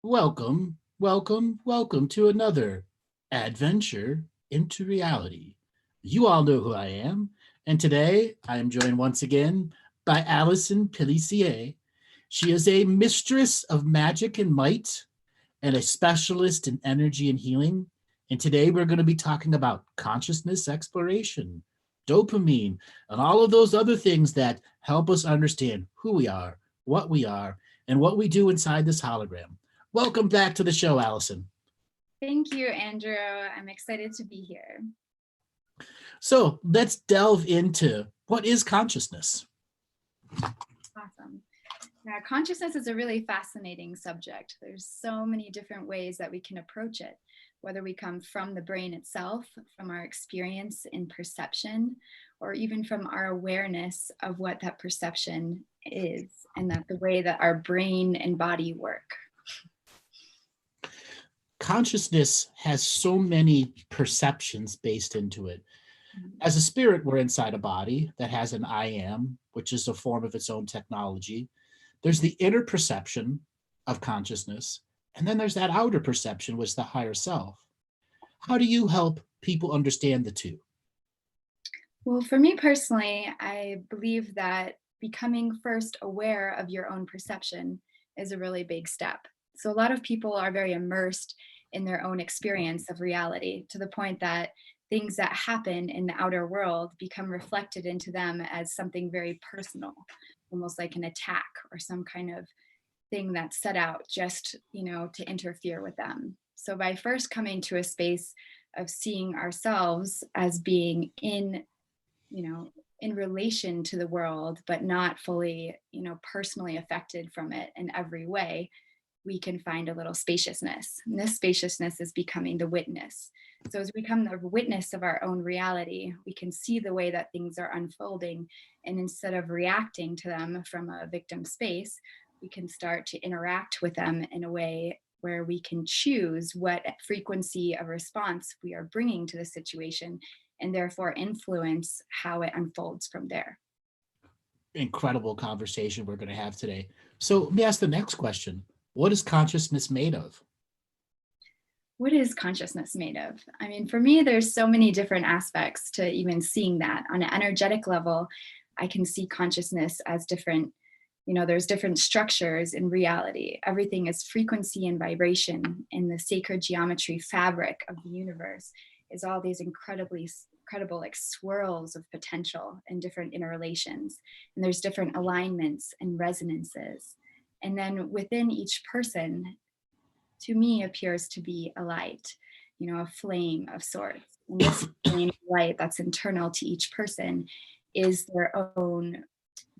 Welcome, welcome, welcome to another adventure into reality. You all know who I am, and today I am joined once again by Allison Pelissier. She is a mistress of magic and might and a specialist in energy and healing. And today we're going to be talking about consciousness exploration, dopamine, and all of those other things that help us understand who we are, and what we do inside this hologram. Welcome back to the show, Allison. Thank you, Andrew. I'm excited to be here. So let's delve into what is consciousness. Awesome. Now, consciousness is a really fascinating subject. There's so many different ways that we can approach it, whether we come from the brain itself, from our experience in perception, or even from our awareness of what that perception is and that the way that our brain and body work. Consciousness has so many perceptions based into it. As a spirit, we're inside a body that has an I am, which is a form of its own technology. There's the inner perception of consciousness, and then there's that outer perception, which is the higher self. How do you help people understand the two? Well, for me personally, I believe that becoming first aware of your own perception is a really big step. So a lot of people are very immersed in their own experience of reality to the point that things that happen in the outer world become reflected into them as something very personal, almost like an attack or some kind of thing that's set out just, to interfere with them. So by first coming to a space of seeing ourselves as being in relation to the world, but not fully, personally affected from it in every way, we can find a little spaciousness. And this spaciousness is becoming the witness. So as we become the witness of our own reality, we can see the way that things are unfolding. And instead of reacting to them from a victim space, we can start to interact with them in a way where we can choose what frequency of response we are bringing to the situation and therefore influence how it unfolds from there. Incredible conversation we're going to have today. So let me ask the next question. What is consciousness made of? What is consciousness made of? I mean, for me, there's so many different aspects to even seeing that. On an energetic level, I can see consciousness as different, there's different structures in reality. Everything is frequency and vibration in the sacred geometry fabric of the universe is all these incredible like swirls of potential and different interrelations. And there's different alignments and resonances. And then within each person, to me, appears to be a light, a flame of sorts. And this flame of light that's internal to each person is their own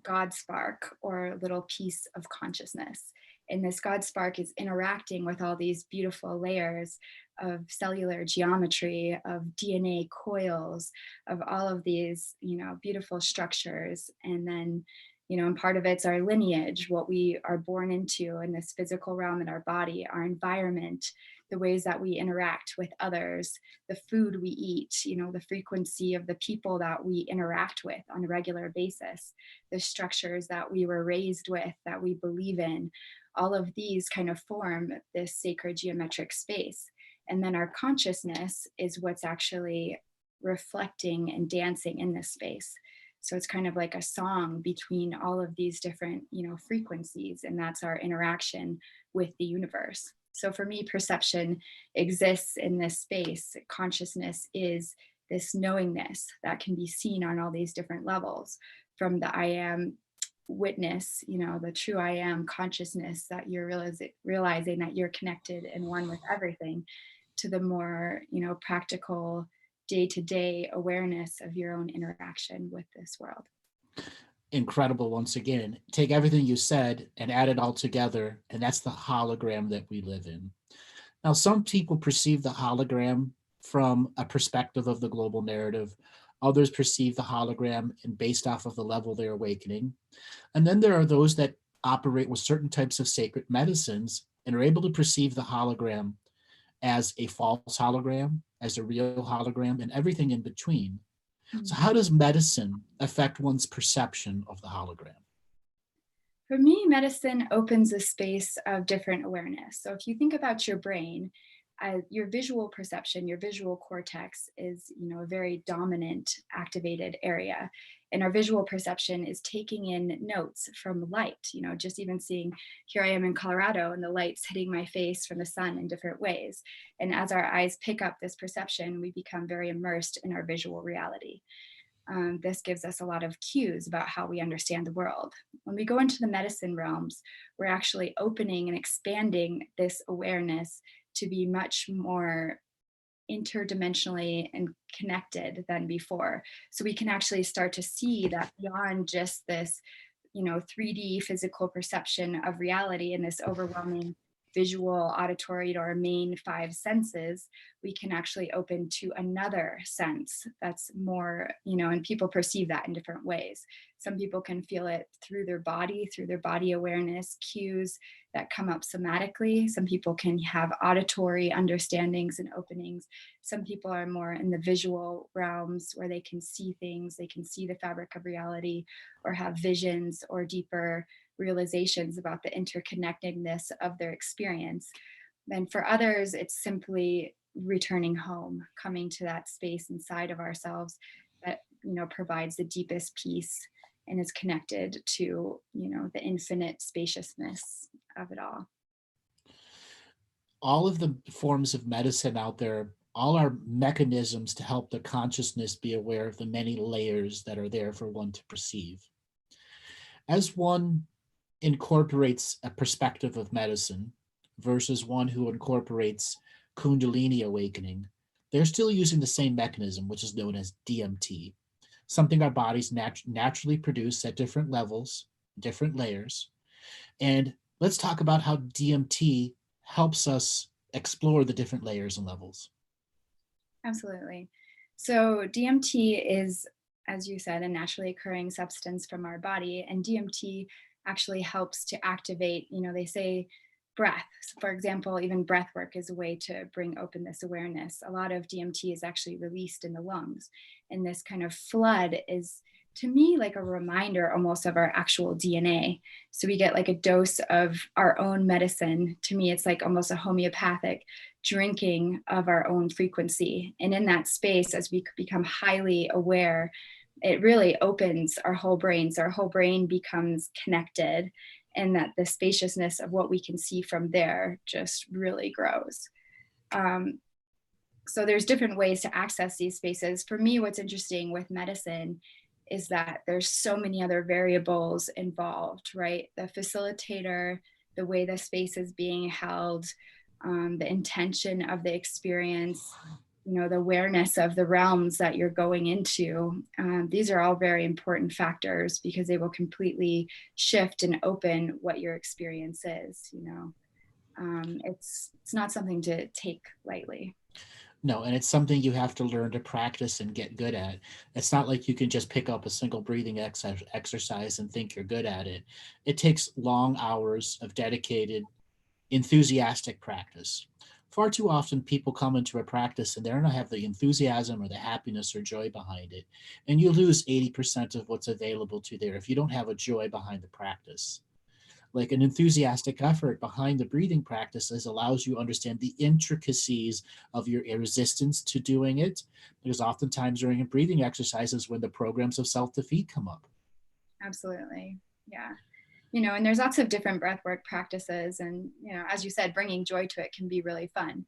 God spark or little piece of consciousness. And this God spark is interacting with all these beautiful layers of cellular geometry, of DNA coils, of all of these, beautiful structures. And then and part of it's our lineage, what we are born into in this physical realm in our body, our environment, the ways that we interact with others, the food we eat, the frequency of the people that we interact with on a regular basis, the structures that we were raised with, that we believe in. All of these kind of form this sacred geometric space. And then our consciousness is what's actually reflecting and dancing in this space. So it's kind of like a song between all of these different, frequencies, and that's our interaction with the universe. So for me, perception exists in this space. Consciousness is this knowingness that can be seen on all these different levels, from the I am witness, the true I am consciousness that you're realizing that you're connected and one with everything, to the more, practical day-to-day awareness of your own interaction with this world. Incredible once again. Take everything you said and add it all together, and that's the hologram that we live in. Now, some people perceive the hologram from a perspective of the global narrative. Others perceive the hologram and based off of the level they're awakening. And then there are those that operate with certain types of sacred medicines and are able to perceive the hologram as a false hologram, as a real hologram, and everything in between. So how does medicine affect one's perception of the hologram? For me, medicine opens a space of different awareness. So if you think about your brain, your visual perception, your visual cortex is, a very dominant activated area. And our visual perception is taking in notes from light, just even seeing, here I am in Colorado and the light's hitting my face from the sun in different ways. And as our eyes pick up this perception, we become very immersed in our visual reality. This gives us a lot of cues about how we understand the world. When we go into the medicine realms, we're actually opening and expanding this awareness to be much more interdimensionally and connected than before. So we can actually start to see that beyond just this, 3D physical perception of reality and this overwhelming visual, auditory, or our main five senses, we can actually open to another sense that's more, and people perceive that in different ways. Some people can feel it through their body awareness, cues that come up somatically. Some people can have auditory understandings and openings. Some people are more in the visual realms where they can see things, they can see the fabric of reality, or have visions or deeper realizations about the interconnectedness of their experience. And for others, it's simply returning home, coming to that space inside of ourselves that, provides the deepest peace and is connected to, the infinite spaciousness of it all. All of the forms of medicine out there, all are mechanisms to help the consciousness be aware of the many layers that are there for one to perceive. As one incorporates a perspective of medicine versus one who incorporates Kundalini awakening, they're still using the same mechanism, which is known as DMT, something our bodies naturally produce at different levels, different layers. And let's talk about how DMT helps us explore the different layers and levels. Absolutely. So DMT is, as you said, a naturally occurring substance from our body, and DMT actually helps to activate, they say breath. So for example, even breath work is a way to bring open this awareness. A lot of DMT is actually released in the lungs, and this kind of flood is, to me, like a reminder almost of our actual DNA. So we get like a dose of our own medicine. To me, it's like almost a homeopathic drinking of our own frequency. And in that space, as we become highly aware, it really opens our whole brain. So our whole brain becomes connected, and that the spaciousness of what we can see from there just really grows. So there's different ways to access these spaces. For me, what's interesting with medicine is that there's so many other variables involved, right? The facilitator, the way the space is being held, the intention of the experience, the awareness of the realms that you're going into. These are all very important factors because they will completely shift and open what your experience is. It's not something to take lightly. No, and it's something you have to learn to practice and get good at. It's not like you can just pick up a single breathing exercise and think you're good at it. It takes long hours of dedicated, enthusiastic practice. Far too often, people come into a practice and they don't have the enthusiasm or the happiness or joy behind it. And you lose 80% of what's available to there if you don't have a joy behind the practice. Like an enthusiastic effort behind the breathing practices allows you to understand the intricacies of your resistance to doing it, because oftentimes during a breathing exercises when the programs of self-defeat come up. Absolutely. Yeah. And there's lots of different breathwork practices. And, as you said, bringing joy to it can be really fun.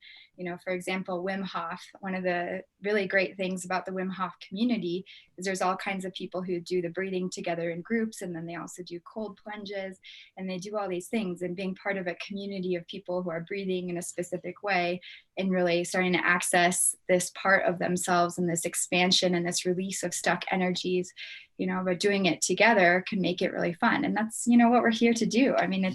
For example, Wim Hof, one of the really great things about the Wim Hof community is there's all kinds of people who do the breathing together in groups. And then they also do cold plunges, and they do all these things. And being part of a community of people who are breathing in a specific way and really starting to access this part of themselves and this expansion and this release of stuck energies, but doing it together can make it really fun. And that's, what we're here to do. I mean,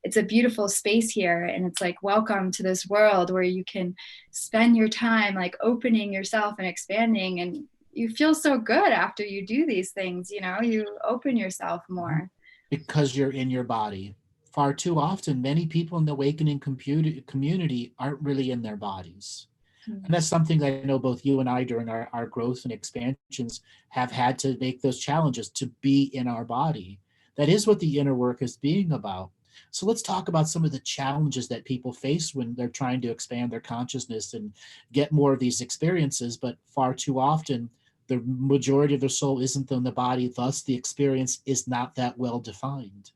it's a beautiful space here, and it's like, welcome to this world where you can spend your time like opening yourself and expanding, and you feel so good after you do these things. You open yourself more. Because you're in your body. Far too often, many people in the awakening community aren't really in their bodies. And that's something that I know both you and I during our growth and expansions have had to make those challenges to be in our body. That is what the inner work is being about. So let's talk about some of the challenges that people face when they're trying to expand their consciousness and get more of these experiences, but far too often the majority of their soul isn't in the body, thus the experience is not that well defined.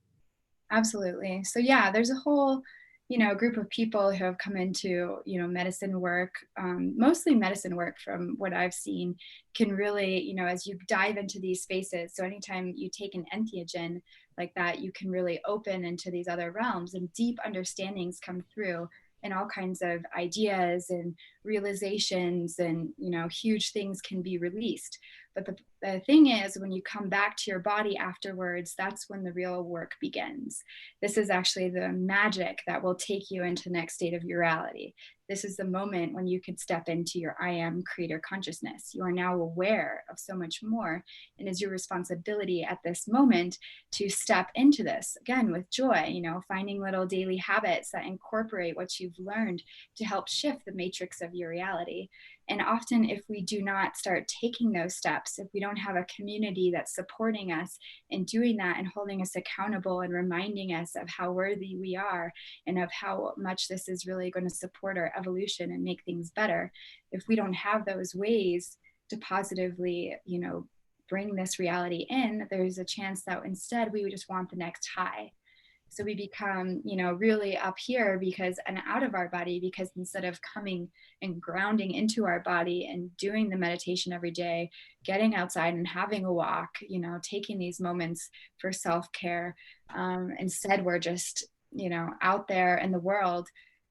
Absolutely. So yeah, there's a whole, group of people who have come into, medicine work, mostly medicine work from what I've seen, can really, as you dive into these spaces. So anytime you take an entheogen like that, you can really open into these other realms and deep understandings come through and all kinds of ideas and realizations and, huge things can be released. But the thing is, when you come back to your body afterwards, that's when the real work begins. This is actually the magic that will take you into the next state of your reality. This is the moment when you could step into your I am creator consciousness. You are now aware of so much more, and it's your responsibility at this moment to step into this again with joy, finding little daily habits that incorporate what you've learned to help shift the matrix of your reality. And often, if we do not start taking those steps, if we don't have a community that's supporting us in doing that and holding us accountable and reminding us of how worthy we are and of how much this is really going to support our evolution and make things better, if we don't have those ways to positively, bring this reality in, there's a chance that instead we would just want the next high. So we become, really up here because and out of our body, because instead of coming and grounding into our body and doing the meditation every day, getting outside and having a walk, taking these moments for self-care, instead we're just, out there in the world,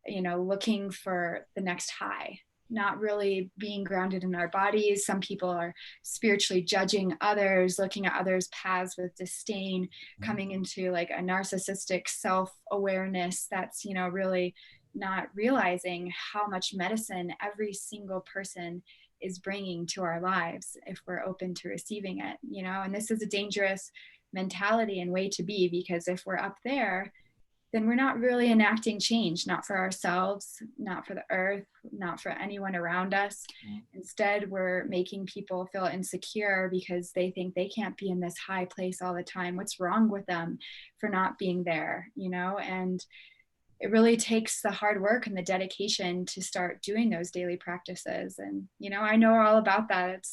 looking for the next high, not really being grounded in our bodies. Some people are spiritually judging others, looking at others' paths with disdain, coming into like a narcissistic self-awareness that's, really not realizing how much medicine every single person is bringing to our lives if we're open to receiving it, and this is a dangerous mentality and way to be, because if we're up there, then we're not really enacting change, not for ourselves, not for the earth, not for anyone around us. Instead, we're making people feel insecure because they think they can't be in this high place all the time. What's wrong with them for not being there, And it really takes the hard work and the dedication to start doing those daily practices. And, I know all about that.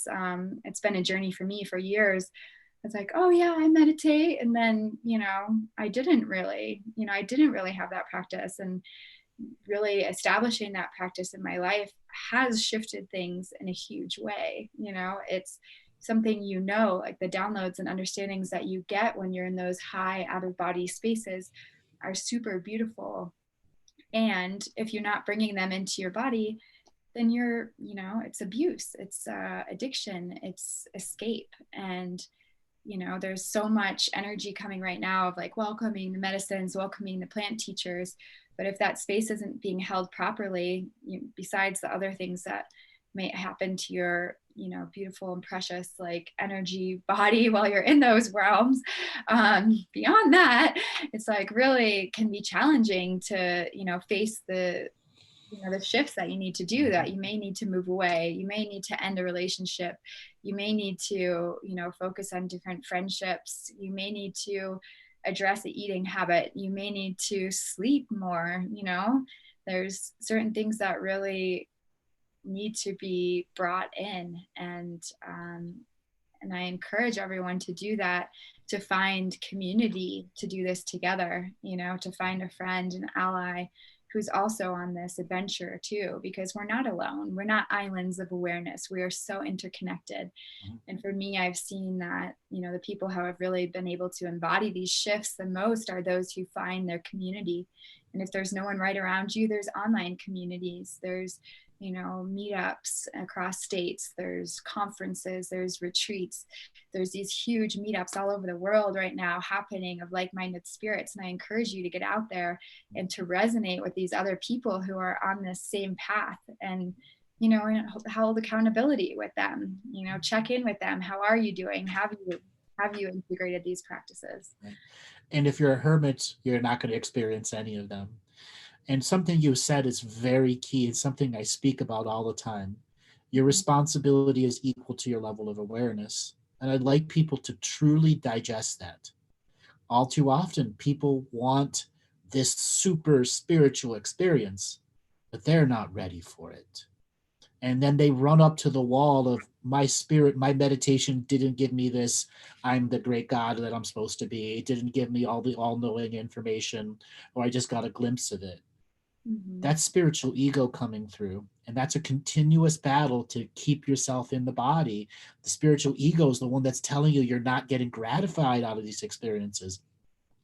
It's been a journey for me for years. It's like, oh yeah, I meditate. And then, I didn't really have that practice, and really establishing that practice in my life has shifted things in a huge way. It's something, like the downloads and understandings that you get when you're in those high out of body spaces are super beautiful. And if you're not bringing them into your body, then you're, it's abuse, it's addiction, it's escape. And there's so much energy coming right now of like welcoming the medicines, welcoming the plant teachers. But if that space isn't being held properly, besides the other things that may happen to your, beautiful and precious like energy body while you're in those realms, beyond that, it's like really can be challenging to, face the shifts that you need to do, that you may need to move away, you may need to end a relationship, you may need to, focus on different friendships, you may need to address the eating habit, you may need to sleep more, there's certain things that really need to be brought in. And I encourage everyone to do that, to find community, to do this together, to find a friend, an ally who's also on this adventure too, because we're not alone. We're not islands of awareness. We are so interconnected. And for me, I've seen that, the people who have really been able to embody these shifts the most are those who find their community. And if there's no one right around you, there's online communities, there's, meetups across states, there's conferences, there's retreats, there's these huge meetups all over the world right now happening of like-minded spirits. And I encourage you to get out there and to resonate with these other people who are on this same path, and and hold accountability with them, check in with them. How are you doing? Have you integrated these practices? And if you're a hermit, you're not going to experience any of them. And something you said is very key. It's something I speak about all the time. Your responsibility is equal to your level of awareness. And I'd like people to truly digest that. All too often, people want this super spiritual experience, but they're not ready for it. And then they run up to the wall of my spirit, my meditation didn't give me this. I'm the great God that I'm supposed to be. It didn't give me all the all-knowing information, or I just got a glimpse of it. Mm-hmm. That's spiritual ego coming through. And that's a continuous battle to keep yourself in the body. The spiritual ego is the one that's telling you you're not getting gratified out of these experiences.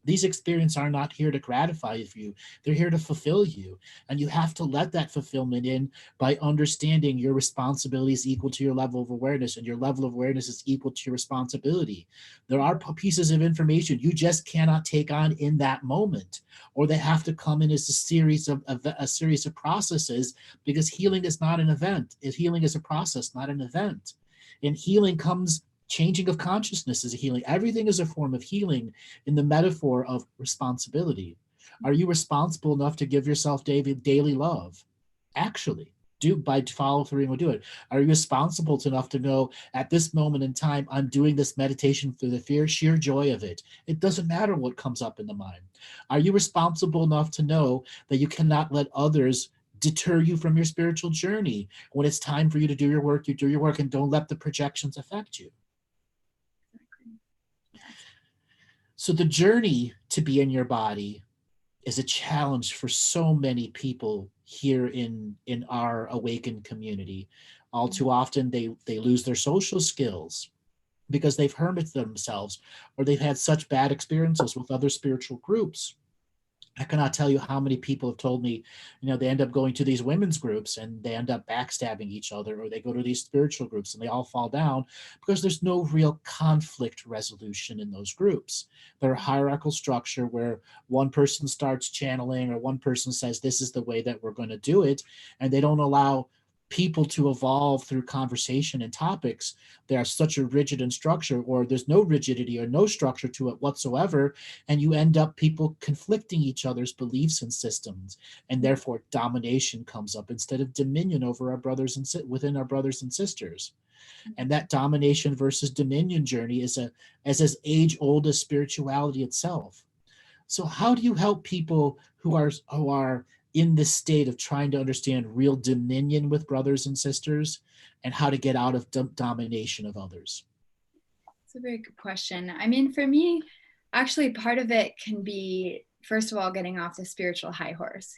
These experiences are not here to gratify you. They're here to fulfill you. And you have to let that fulfillment in by understanding your responsibility is equal to your level of awareness, and your level of awareness is equal to your responsibility. There are pieces of information you just cannot take on in that moment, or they have to come in as a series of processes, because healing is not an event. Healing is a process, not an event. And healing comes changing of consciousness is a healing. Everything is a form of healing in the metaphor of responsibility. Are you responsible enough to give yourself daily love? Actually, do by follow through and do it. Are you responsible enough to know at this moment in time, I'm doing this meditation through the sheer joy of it? It doesn't matter what comes up in the mind. Are you responsible enough to know that you cannot let others deter you from your spiritual journey? When it's time for you to do your work, you do your work, and don't let the projections affect you. So the journey to be in your body is a challenge for so many people here in our awakened community. All too often they lose their social skills because they've hermited themselves, or they've had such bad experiences with other spiritual groups. I cannot tell you how many people have told me, they end up going to these women's groups and they end up backstabbing each other, or they go to these spiritual groups and they all fall down because there's no real conflict resolution in those groups. They're a hierarchical structure where one person starts channeling, or one person says, this is the way that we're going to do it. And they don't allow people to evolve through conversation and topics. There's such a rigid and structure, or there's no rigidity or no structure to it whatsoever, and you end up people conflicting each other's beliefs and systems, and therefore domination comes up instead of dominion over our brothers and within our brothers and sisters. And that domination versus dominion journey is as age old as spirituality itself. So how do you help people who are in this state of trying to understand real dominion with brothers and sisters, and how to get out of domination of others? It's a very good question. I mean, for me, actually, part of it can be, first of all, getting off the spiritual high horse,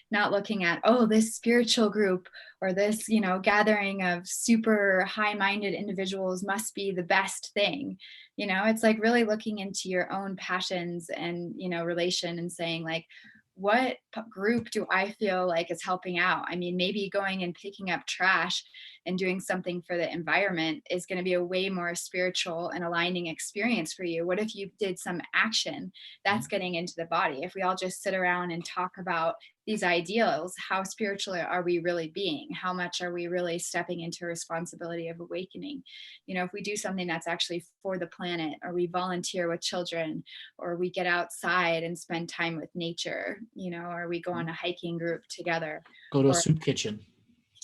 not looking at, oh, this spiritual group or this, gathering of super high-minded individuals must be the best thing. It's like really looking into your own passions and, relation, and saying, like, what group do I feel like is helping out? I mean, maybe going and picking up trash and doing something for the environment is going to be a way more spiritual and aligning experience for you. What if you did some action that's getting into the body? If we all just sit around and talk about these ideals, how spiritual are we really being? How much are we really stepping into responsibility of awakening? If we do something that's actually for the planet, or we volunteer with children, or we get outside and spend time with nature, or we go on a hiking group together. Go to a Or soup kitchen.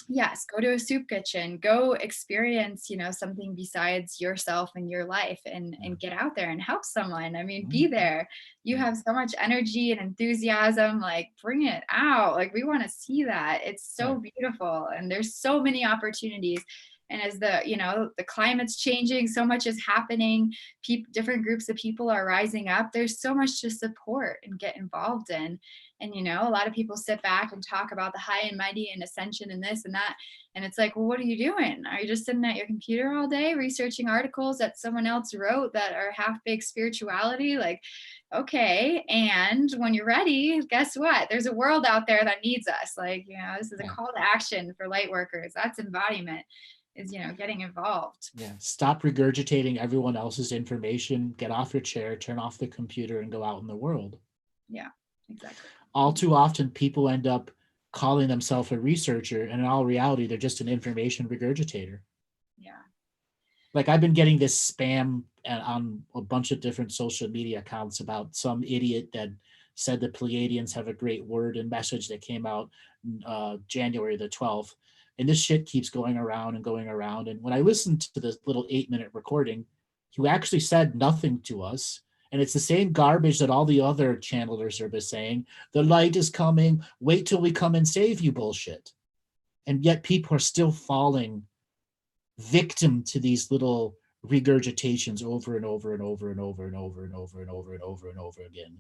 yes, go to a soup kitchen, go experience, something besides yourself and your life, and get out there and help someone. I mean, be there. You have so much energy and enthusiasm, like bring it out. Like we want to see that. It's so beautiful. And there's so many opportunities. And as the climate's changing, so much is happening. Different groups of people are rising up. There's so much to support and get involved in. And, a lot of people sit back and talk about the high and mighty and ascension and this and that. And it's like, well, what are you doing? Are you just sitting at your computer all day researching articles that someone else wrote that are half-baked spirituality? Like, okay. And when you're ready, guess what? There's a world out there that needs us. Like, this is a call to action for light workers. That's embodiment, is, getting involved. Yeah. Stop regurgitating everyone else's information. Get off your chair, turn off the computer, and go out in the world. Yeah, exactly. All too often, people end up calling themselves a researcher, and in all reality, they're just an information regurgitator. Yeah. Like I've been getting this spam on a bunch of different social media accounts about some idiot that said the Pleiadians have a great word and message that came out January the 12th. And this shit keeps going around and going around. And when I listened to this little 8-minute recording, he actually said nothing to us. And it's the same garbage that all the other channelers are saying. The light is coming. Wait till we come and save you bullshit. And yet people are still falling victim to these little regurgitations over and over and over and over and over and over and over and over and over again.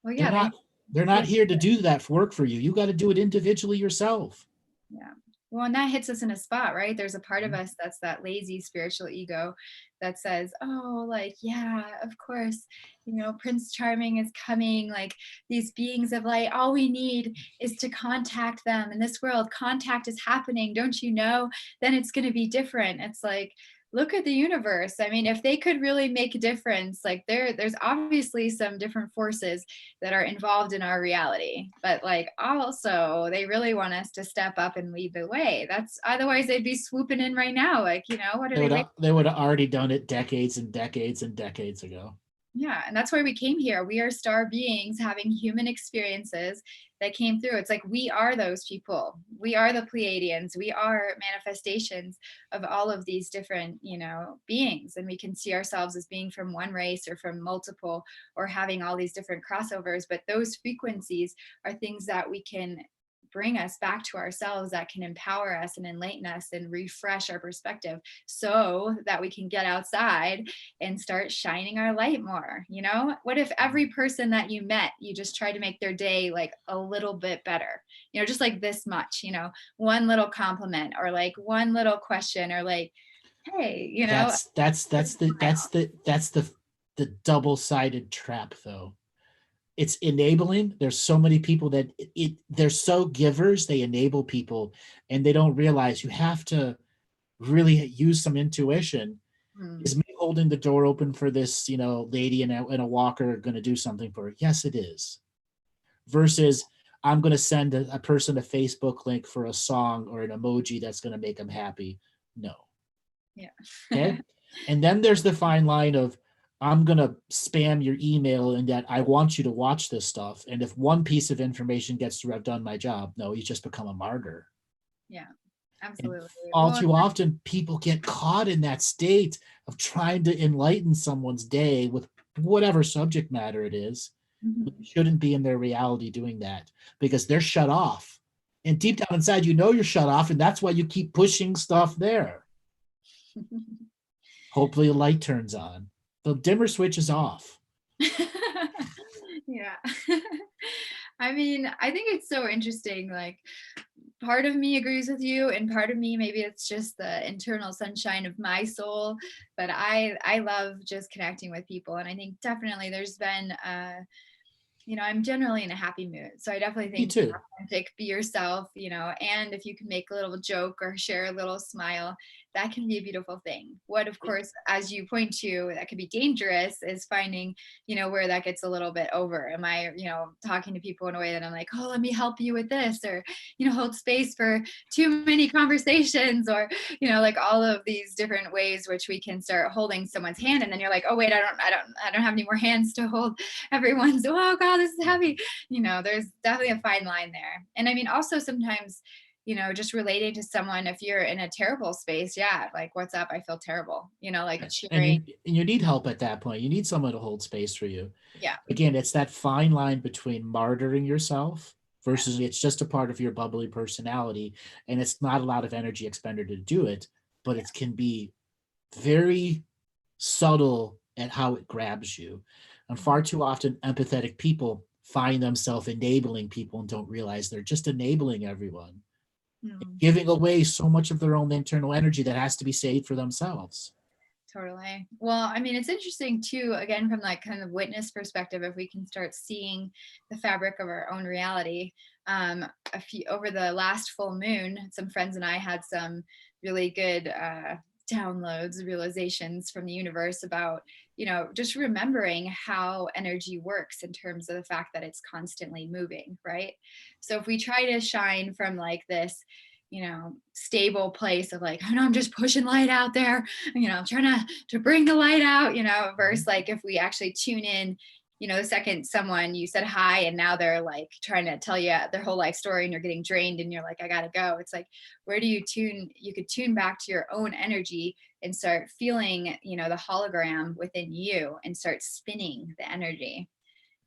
Well, They're yeah, not they're not here to do that work for you. You got to do it individually yourself. yeah. Well, and that hits us in a spot, right? There's a part of us that's that lazy spiritual ego that says, oh, like, yeah, of course, Prince Charming is coming, like these beings of light. All we need is to contact them in this world. Contact is happening. Don't you know? Then it's going to be different. It's like, look at the universe. I mean, if they could really make a difference, like there's obviously some different forces that are involved in our reality, but like also they really want us to step up and lead the way. That's otherwise they'd be swooping in right now. Like, what are they waiting? They would have already done it decades and decades and decades ago. Yeah, and that's why we came here. We are star beings having human experiences that came through. It's like we are those people. We are the Pleiadians. We are manifestations of all of these different, beings. And we can see ourselves as being from one race or from multiple or having all these different crossovers. But those frequencies are things that we can bring us back to ourselves, that can empower us and enlighten us and refresh our perspective so that we can get outside and start shining our light more. What if every person that you met, you just tried to make their day like a little bit better, just like this much, one little compliment or like one little question or like, hey, that's the double-sided trap though. It's enabling. There's so many people that they're so givers, they enable people, and they don't realize you have to really use some intuition. Is me holding the door open for this, lady in a walker going to do something for her? Yes, it is. Versus I'm going to send a person a Facebook link for a song or an emoji that's going to make them happy. No. Yeah. Okay. And then there's the fine line of I'm going to spam your email and that I want you to watch this stuff. And if one piece of information gets through, I've done my job. No, you just become a martyr. Yeah, absolutely. And all too often, people get caught in that state of trying to enlighten someone's day with whatever subject matter it is. Mm-hmm. Shouldn't be in their reality doing that because they're shut off. And deep down inside, you're shut off. And that's why you keep pushing stuff there. Hopefully, the light turns on. The dimmer switch is off. Yeah. I mean, I think it's so interesting. Like, part of me agrees with you, and part of me, maybe it's just the internal sunshine of my soul. But I love just connecting with people, and I think definitely there's been I'm generally in a happy mood. So I definitely think be authentic, be yourself, and if you can make a little joke or share a little smile, that can be a beautiful thing. What, of course, as you point to, that could be dangerous is finding, where that gets a little bit over. Am I, talking to people in a way that I'm like, oh, let me help you with this, or, hold space for too many conversations, or, like all of these different ways which we can start holding someone's hand. And then you're like, oh, wait, I don't have any more hands to hold everyone's. Oh God, this is heavy. There's definitely a fine line there. And I mean, also sometimes, just relating to someone, if you're in a terrible space, yeah, like, what's up? I feel terrible, like cheering. And you need help at that point. You need someone to hold space for you. Yeah. Again, it's that fine line between martyring yourself versus it's just a part of your bubbly personality. And it's not a lot of energy expended to do it, but it can be very subtle at how it grabs you. And far too often, empathetic people find themselves enabling people and don't realize they're just enabling everyone, giving away so much of their own internal energy that has to be saved for themselves. Totally. Well, I mean, it's interesting too, again, from like kind of witness perspective, if we can start seeing the fabric of our own reality. Over the last full moon, some friends and I had some really good downloads, realizations from the universe about, just remembering how energy works in terms of the fact that it's constantly moving, right? So if we try to shine from like this, stable place of like, oh no, I'm just pushing light out there, trying to bring the light out, versus like if we actually tune in, the second someone you said hi and now they're like trying to tell you their whole life story and you're getting drained and you're like, I gotta go. It's like, where do you could tune back to your own energy, and start feeling, the hologram within you and start spinning the energy.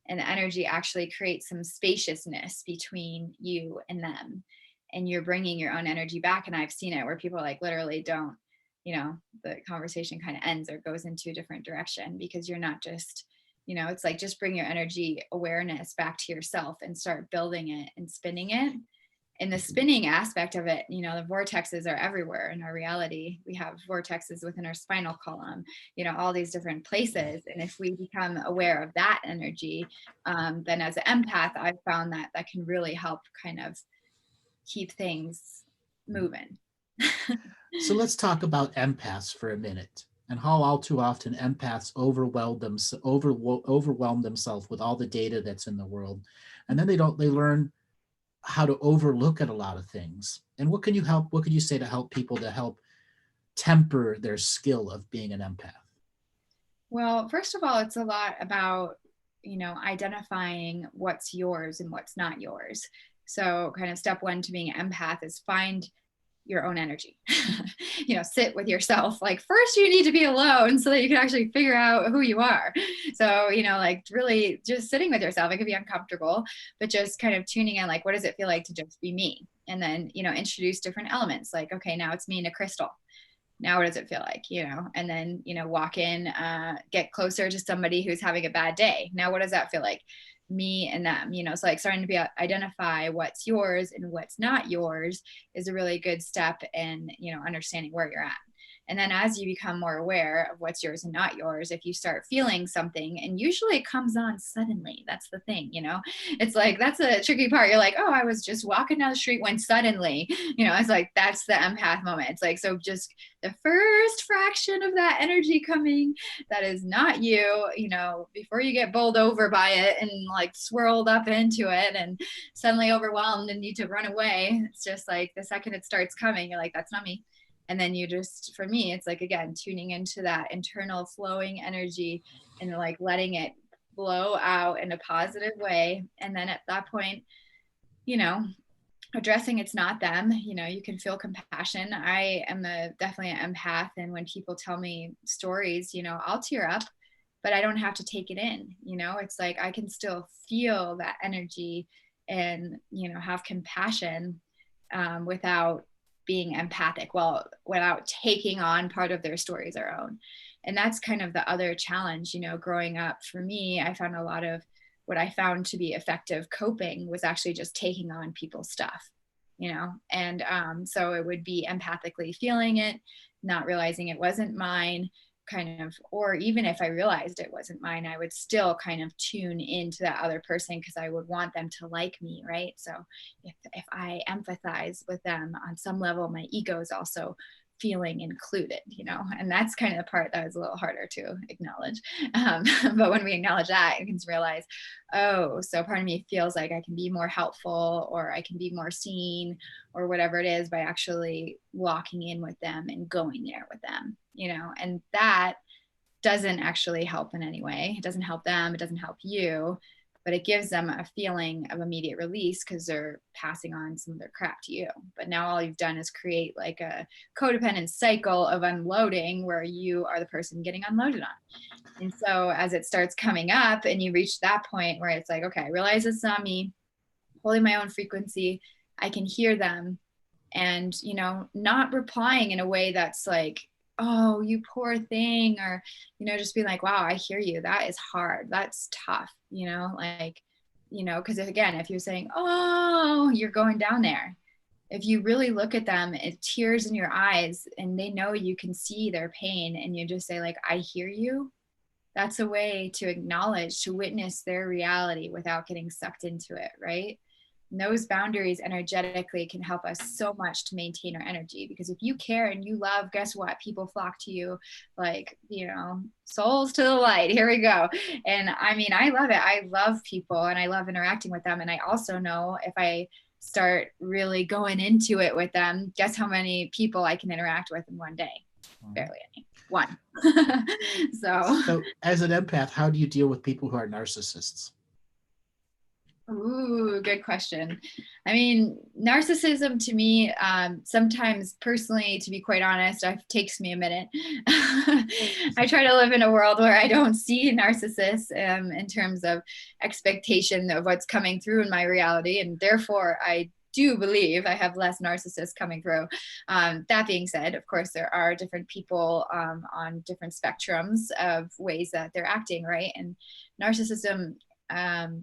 And the energy actually creates some spaciousness between you and them. And you're bringing your own energy back. And I've seen it where people like literally don't, the conversation kind of ends or goes into a different direction because you're not just, it's like just bring your energy awareness back to yourself and start building it and spinning it. And the spinning aspect of it, the vortexes are everywhere in our reality. We have vortexes within our spinal column, all these different places. And if we become aware of that energy, then as an empath, I've found that that can really help kind of keep things moving. So let's talk about empaths for a minute, and how all too often empaths overwhelm themselves with all the data that's in the world, and then they learn how to overlook at a lot of things. And what can you say to help people to help temper their skill of being an empath? Well, first of all, it's a lot about, identifying what's yours and what's not yours. So kind of step one to being an empath is find your own energy. Sit with yourself. Like first you need to be alone so that you can actually figure out who you are. So, like really just sitting with yourself, it can be uncomfortable, but just kind of tuning in, like, what does it feel like to just be me? And then, introduce different elements. Like, okay, now it's me and a crystal. Now what does it feel like? And then, walk in, get closer to somebody who's having a bad day. Now, what does that feel like? Me and them, so like starting to identify what's yours and what's not yours is a really good step in, understanding where you're at. And then as you become more aware of what's yours and not yours, if you start feeling something, and usually it comes on suddenly, that's the thing, it's like, that's a tricky part. You're like, oh, I was just walking down the street when suddenly, it's like, that's the empath moment. It's like, so just the first fraction of that energy coming, that is not you, before you get bowled over by it and like swirled up into it and suddenly overwhelmed and need to run away. It's just like the second it starts coming, you're like, that's not me. And then you just, for me, it's like, again, tuning into that internal flowing energy and like letting it blow out in a positive way. And then at that point, addressing it's not them, you can feel compassion. I am definitely an empath. And when people tell me stories, I'll tear up, but I don't have to take it in. It's like, I can still feel that energy and, have compassion without being empathic, without taking on part of their stories our own. And that's kind of the other challenge, growing up for me. I found a lot of what I found to be effective coping was actually just taking on people's stuff, and so it would be empathically feeling it, not realizing it wasn't mine, kind of, or even if I realized it wasn't mine, I would still kind of tune into that other person because I would want them to like me, right? So if I empathize with them on some level, my ego is also feeling included, and that's kind of the part that was a little harder to acknowledge. But when we acknowledge that, you can realize, oh, so part of me feels like I can be more helpful or I can be more seen or whatever it is by actually walking in with them and going there with them, and that doesn't actually help in any way. It doesn't help them. It doesn't help you, but it gives them a feeling of immediate release because they're passing on some of their crap to you. But now all you've done is create like a codependent cycle of unloading where you are the person getting unloaded on. And so as it starts coming up and you reach that point where it's like, okay, I realize it's not me, holding my own frequency, I can hear them and, not replying in a way that's like, oh, you poor thing, or, just being like, wow, I hear you. That is hard. That's tough, because again, if you're saying, oh, you're going down there, if you really look at them, it's tears in your eyes and they know you can see their pain and you just say like, I hear you. That's a way to acknowledge, to witness their reality without getting sucked into it, right? And those boundaries energetically can help us so much to maintain our energy, because if you care and you love, guess what? People flock to you like, souls to the light. Here we go. And I mean, I love it. I love people and I love interacting with them. And I also know if I start really going into it with them, guess how many people I can interact with in one day? Barely any. One. So as an empath, how do you deal with people who are narcissists? Ooh, good question. I mean, narcissism to me, sometimes personally, to be quite honest, it takes me a minute. I try to live in a world where I don't see narcissists in terms of expectation of what's coming through in my reality. And therefore, I do believe I have less narcissists coming through. That being said, of course, there are different people on different spectrums of ways that they're acting, right? And narcissism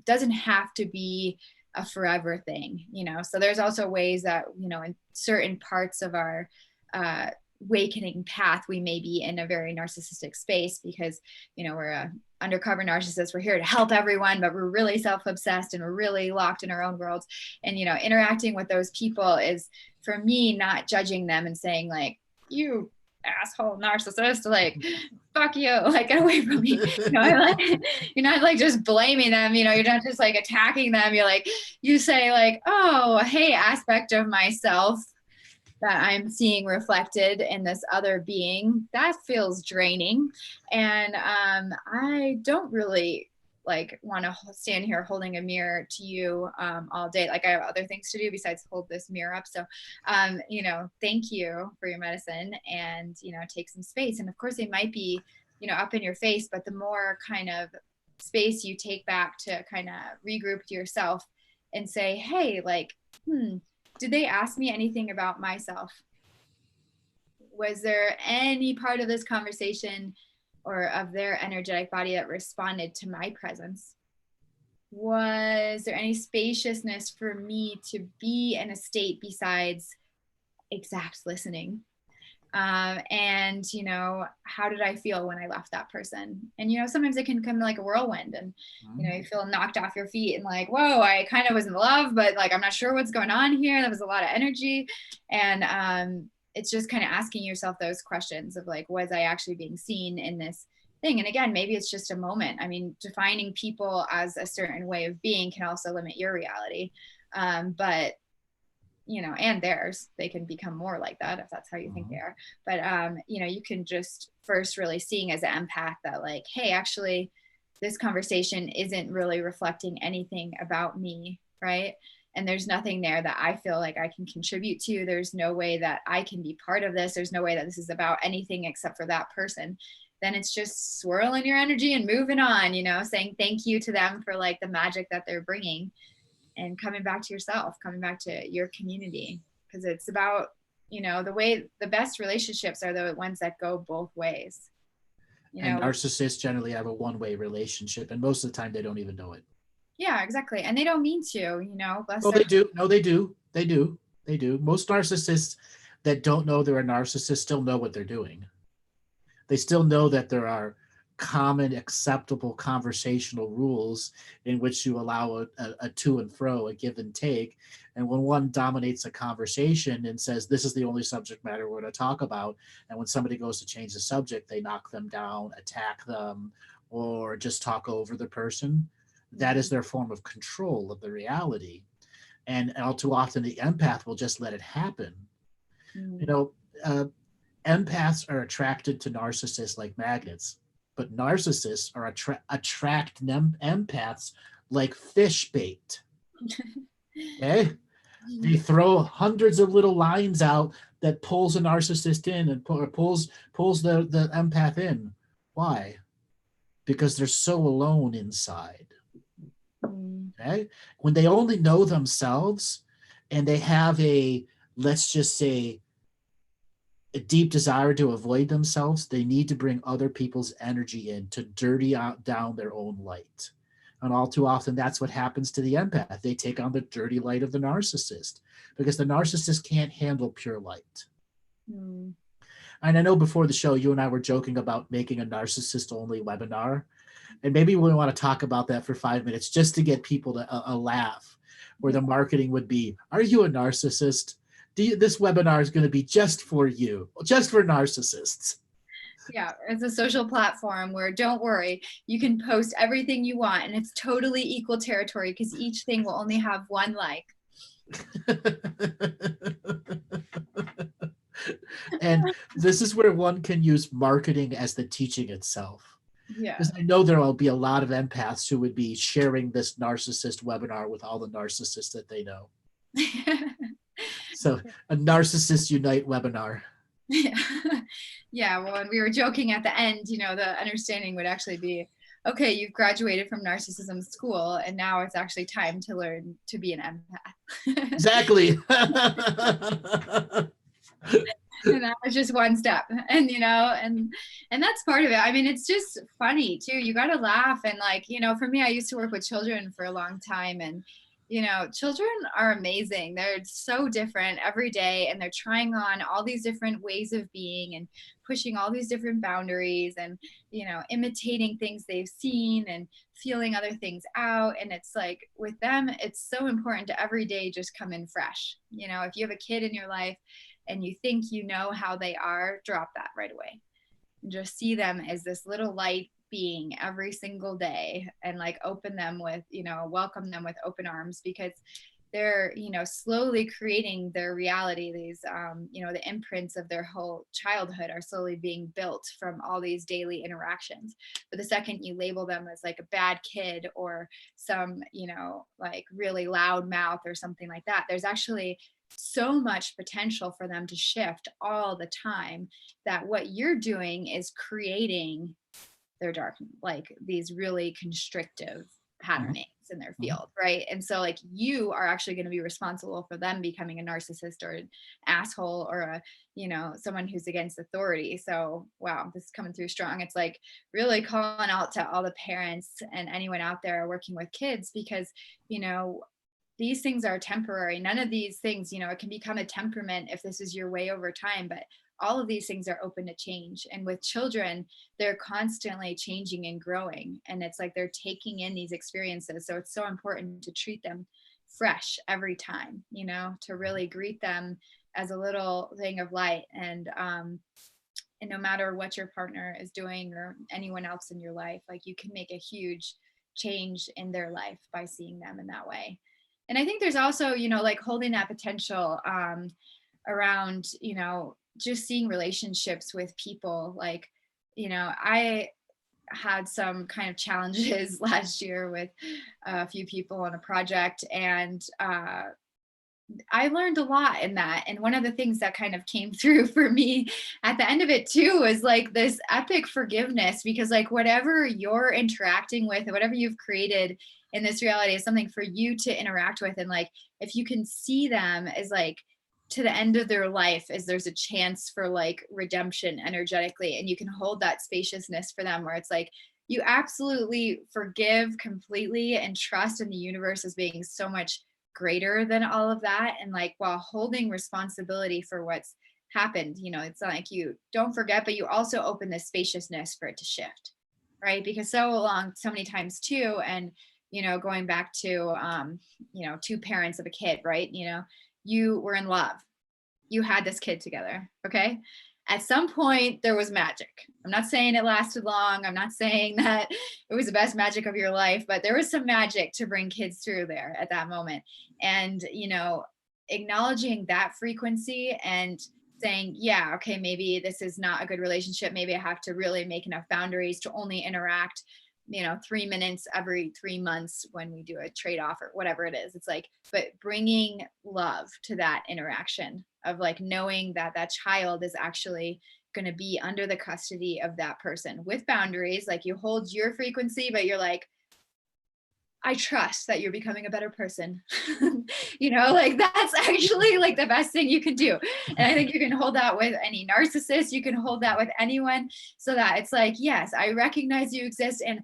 doesn't have to be a forever thing, you know. So there's also ways that, you know, in certain parts of our awakening path, we may be in a very narcissistic space because, you know, we're a undercover narcissist. We're here to help everyone, but we're really self-obsessed and we're really locked in our own worlds. And, you know, interacting with those people is, for me, not judging them and saying like, you asshole narcissist, like fuck you, like get away from me. You know, like, you're not like just blaming them, you know, you're not just like attacking them. You're like, you say like, oh, hey, aspect of myself that I'm seeing reflected in this other being, that feels draining. And I don't really like want to stand here holding a mirror to you all day. Like I have other things to do besides hold this mirror up. So, you know, thank you for your medicine and, you know, take some space. And of course they might be, you know, up in your face, but the more kind of space you take back to kind of regroup to yourself and say, hey, like, did they ask me anything about myself? Was there any part of this conversation or of their energetic body that responded to my presence? Was there any spaciousness for me to be in a state besides exact listening? And, you know, how did I feel when I left that person? And, you know, sometimes it can come like a whirlwind and, you know, you feel knocked off your feet and like, whoa, I kind of was in love, but like, I'm not sure what's going on here. That was a lot of energy. And it's just kind of asking yourself those questions of like, was I actually being seen in this thing? And again, maybe it's just a moment. I mean, defining people as a certain way of being can also limit your reality. But you know, and theirs, they can become more like that if that's how you think they are. But, you know, you can just first really seeing as an empath that like, hey, actually this conversation isn't really reflecting anything about me, right? And there's nothing there that I feel like I can contribute to. There's no way that I can be part of this. There's no way that this is about anything except for that person. Then it's just swirling your energy and moving on, you know, saying thank you to them for like the magic that they're bringing. And coming back to yourself, coming back to your community, because it's about, you know, the best relationships are the ones that go both ways. You know, and narcissists generally have a one-way relationship, and most of the time they don't even know it. Yeah, exactly. And they don't mean to, you know. Oh, they do. No, they do. They do. They do. Most narcissists that don't know they're a narcissist still know what they're doing. They still know that there are common acceptable conversational rules in which you allow a to and fro, a give and take. And when one dominates a conversation and says, this is the only subject matter we're going to talk about, and when somebody goes to change the subject, they knock them down, attack them, or just talk over the person, that is their form of control of the reality. And all too often the empath will just let it happen. You know, empaths are attracted to narcissists like magnets, but narcissists are attract empaths like fish bait. Okay? They throw hundreds of little lines out that pulls a narcissist in and pulls the empath in. Why? Because they're so alone inside. Okay? When they only know themselves and they have a, let's just say, a deep desire to avoid themselves, they need to bring other people's energy in to dirty out down their own light. And all too often, that's what happens to the empath. They take on the dirty light of the narcissist because the narcissist can't handle pure light. And I know before the show, you and I were joking about making a narcissist-only webinar. And maybe we want to talk about that for 5 minutes just to get people to a laugh, where the marketing would be, are you a narcissist? This webinar is going to be just for you, just for narcissists. Yeah, it's a social platform where, don't worry, you can post everything you want and it's totally equal territory because each thing will only have one like. And this is where one can use marketing as the teaching itself. Yeah. Because I know there will be a lot of empaths who would be sharing this narcissist webinar with all the narcissists that they know. So a Narcissist Unite webinar. Yeah. Yeah. Well, and we were joking at the end, the understanding would actually be, okay, you've graduated from narcissism school, and now it's actually time to learn to be an empath. Exactly. And that was just one step. And and that's part of it. I mean, it's just funny too. You got to laugh. And like, for me, I used to work with children for a long time, and children are amazing. They're so different every day, and they're trying on all these different ways of being and pushing all these different boundaries, and imitating things they've seen and feeling other things out. And it's like, with them, it's so important to every day just come in fresh. If you have a kid in your life and you think you know how they are, drop that right away and just see them as this little light being every single day, and like open them with, welcome them with open arms, because they're, slowly creating their reality. These, the imprints of their whole childhood are slowly being built from all these daily interactions. But the second you label them as like a bad kid or some, like really loud mouth or something like that, there's actually so much potential for them to shift all the time, that what you're doing is creating their dark, like these really constrictive patternings in their field, right? And so like, you are actually going to be responsible for them becoming a narcissist or an asshole or a someone who's against authority. So wow, this is coming through strong. It's like really calling out to all the parents and anyone out there working with kids, because these things are temporary. None of these things, it can become a temperament if this is your way over time, but all of these things are open to change. And with children, they're constantly changing and growing. And it's like they're taking in these experiences. So it's so important to treat them fresh every time, to really greet them as a little thing of light. And no matter what your partner is doing or anyone else in your life, like you can make a huge change in their life by seeing them in that way. And I think there's also, like holding that potential around, just seeing relationships with people. Like, I had some kind of challenges last year with a few people on a project, and I learned a lot in that. And one of the things that kind of came through for me at the end of it too was like this epic forgiveness, because like whatever you're interacting with, whatever you've created in this reality is something for you to interact with. And like, if you can see them as like to the end of their life, as there's a chance for like redemption energetically, and you can hold that spaciousness for them, where it's like, you absolutely forgive completely and trust in the universe as being so much greater than all of that, and like while holding responsibility for what's happened. It's not like you don't forget, but you also open this spaciousness for it to shift, right? Because so many times too, and going back to two parents of a kid, right? You were in love, you had this kid together, okay? At some point there was magic. I'm not saying it lasted long, I'm not saying that it was the best magic of your life, but there was some magic to bring kids through there at that moment. And acknowledging that frequency and saying, yeah, okay, maybe this is not a good relationship, maybe I have to really make enough boundaries to only interact 3 minutes every 3 months when we do a trade-off or whatever it is. It's like, but bringing love to that interaction of like knowing that that child is actually going to be under the custody of that person with boundaries. Like you hold your frequency, but you're like, I trust that you're becoming a better person. Like that's actually like the best thing you can do. And I think you can hold that with any narcissist. You can hold that with anyone, so that it's like, yes, I recognize you exist, and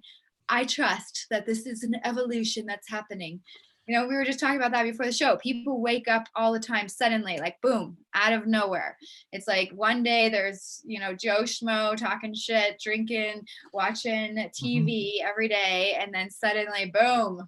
I trust that this is an evolution that's happening. We were just talking about that before the show. People wake up all the time suddenly, like boom, out of nowhere. It's like one day there's, Joe Schmo talking shit, drinking, watching TV every day. And then suddenly, boom,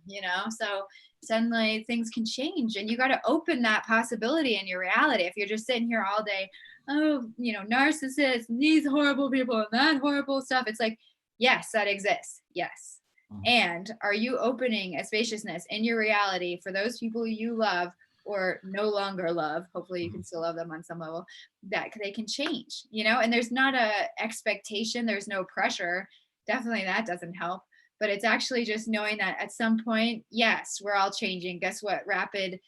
so suddenly things can change, and you got to open that possibility in your reality. If you're just sitting here all day, oh, narcissists, and these horrible people and that horrible stuff. It's like, yes, that exists. Yes. And are you opening a spaciousness in your reality for those people you love or no longer love? Hopefully you can still love them on some level, that they can change, and there's not a expectation. There's no pressure. definitely that doesn't help. But it's actually just knowing that at some point, yes, we're all changing. Guess what? Rapid,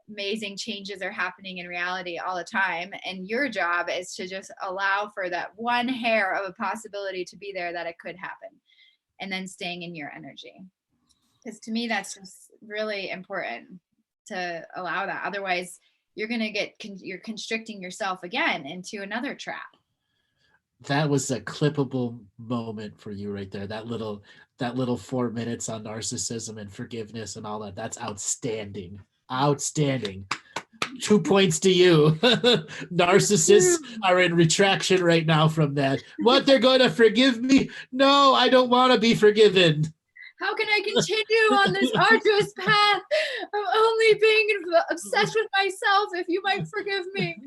amazing changes are happening in reality all the time. And your job is to just allow for that one hair of a possibility to be there, that it could happen. And then staying in your energy. Because to me, that's just really important to allow that. Otherwise, you're going to you're constricting yourself again into another trap. That was a clippable moment for you right there. That little 4 minutes on narcissism and forgiveness and all that. That's outstanding. Outstanding. 2 points to you. Narcissists are in retraction right now from that. What, they're going to forgive me? No, I don't want to be forgiven. How can I continue on this arduous path of only being obsessed with myself if you might forgive me?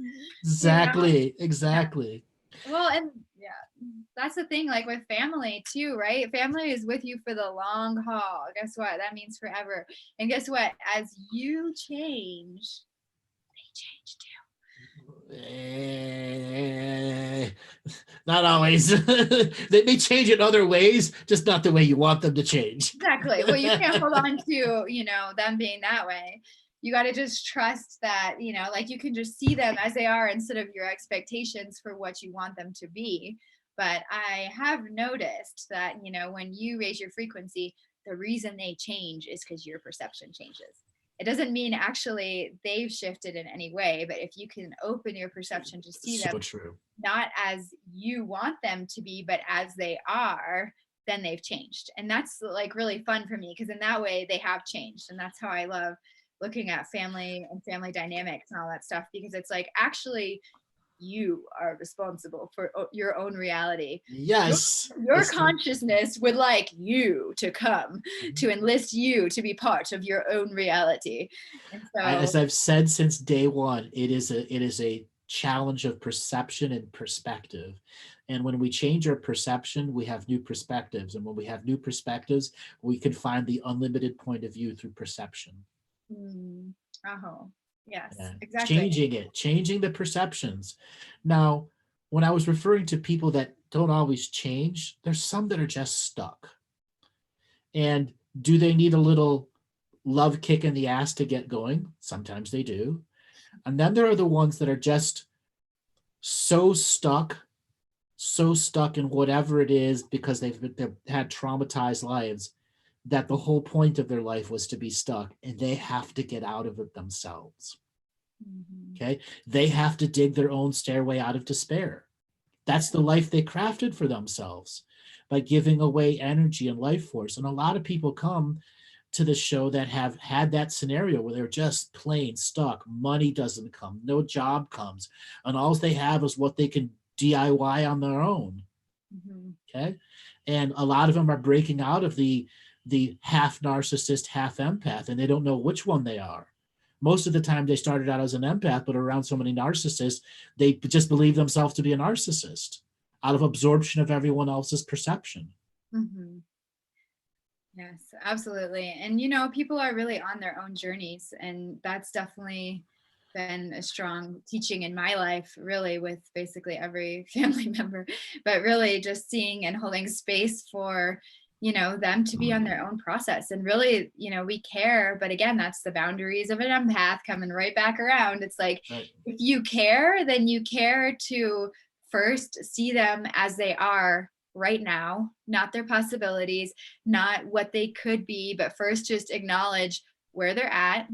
Exactly. Exactly. Well, and yeah, that's the thing, like with family too, right? Family is with you for the long haul. Guess what? That means forever. And guess what? As you change, they change too. Not always. They may change in other ways, just not the way you want them to change. Exactly. Well, you can't hold on to, them being that way. You got to just trust that, like you can just see them as they are instead of your expectations for what you want them to be. But I have noticed that, when you raise your frequency, the reason they change is because your perception changes. It doesn't mean actually they've shifted in any way, but if you can open your perception to see them true. not as you want them to be, but as they are, then they've changed. And that's like really fun for me, because in that way they have changed. And that's how I love looking at family and family dynamics and all that stuff, because it's like, actually, you are responsible for your own reality. Yes. Your consciousness would like you to come, to enlist you to be part of your own reality. And so, as I've said since day one, it is a challenge of perception and perspective. And when we change our perception, we have new perspectives. And when we have new perspectives, we can find the unlimited point of view through perception. Yes, yeah. Exactly. Changing the perceptions. Now, when I was referring to people that don't always change, there's some that are just stuck. And do they need a little love kick in the ass to get going? Sometimes they do. And then there are the ones that are just so stuck in whatever it is because they've had traumatized lives, that the whole point of their life was to be stuck, and they have to get out of it themselves. Okay. They have to dig their own stairway out of despair. That's the life they crafted for themselves by giving away energy and life force. And a lot of people come to the show that have had that scenario where they're just plain stuck. Money doesn't come, no job comes, and all they have is what they can DIY on their own. Okay. And a lot of them are breaking out of the half narcissist, half empath, and they don't know which one they are. Most of the time they started out as an empath, but around so many narcissists, they just believe themselves to be a narcissist out of absorption of everyone else's perception. Yes, absolutely. And, people are really on their own journeys, and that's definitely been a strong teaching in my life, really, with basically every family member, but really just seeing and holding space for, them to be on their own process. And really, we care, but again, that's the boundaries of an empath coming right back around. It's like, right. If you care, then you care to first see them as they are right now, not their possibilities, not what they could be, but first just acknowledge where they're at,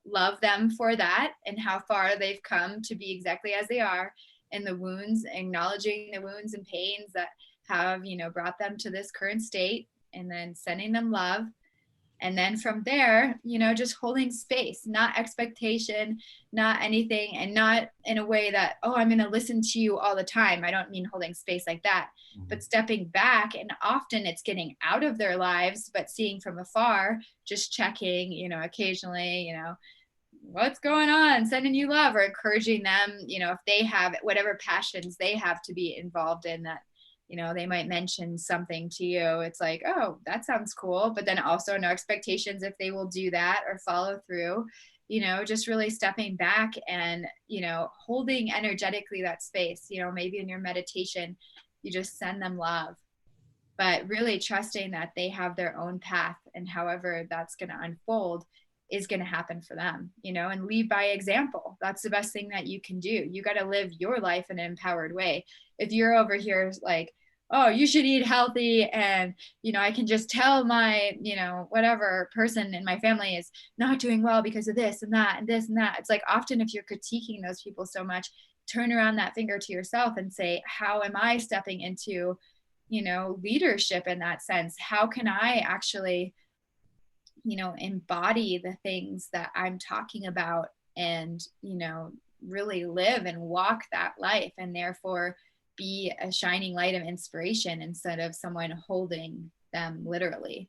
love them for that and how far they've come to be exactly as they are, and the wounds, acknowledging the wounds and pains that have, brought them to this current state, and then sending them love. And then from there, just holding space, not expectation, not anything, and not in a way that, oh, I'm going to listen to you all the time. I don't mean holding space like that, but stepping back. And often it's getting out of their lives, but seeing from afar, just checking, occasionally, what's going on, sending you love, or encouraging them, if they have whatever passions they have to be involved in that, they might mention something to you. It's like, oh, that sounds cool. But then also no expectations if they will do that or follow through, just really stepping back and, holding energetically that space, maybe in your meditation, you just send them love. but really trusting that they have their own path, and however that's going to unfold is going to happen for them, and lead by example. That's the best thing that you can do. You got to live your life in an empowered way. If you're over here like, oh, you should eat healthy, and I can just tell my whatever person in my family is not doing well because of this and that and this and that, it's like, often if you're critiquing those people so much, turn around that finger to yourself and say, how am I stepping into leadership in that sense? How can I actually embody the things that I'm talking about, and really live and walk that life, and therefore be a shining light of inspiration instead of someone holding them literally.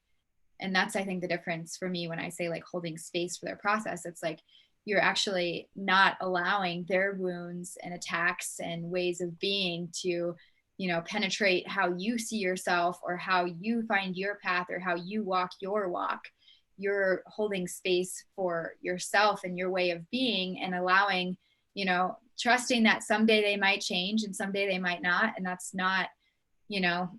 And that's, I think, the difference for me when I say like holding space for their process. It's like you're actually not allowing their wounds and attacks and ways of being to penetrate how you see yourself, or how you find your path, or how you walk your walk. You're holding space for yourself and your way of being, and allowing, trusting that someday they might change and someday they might not. And that's not,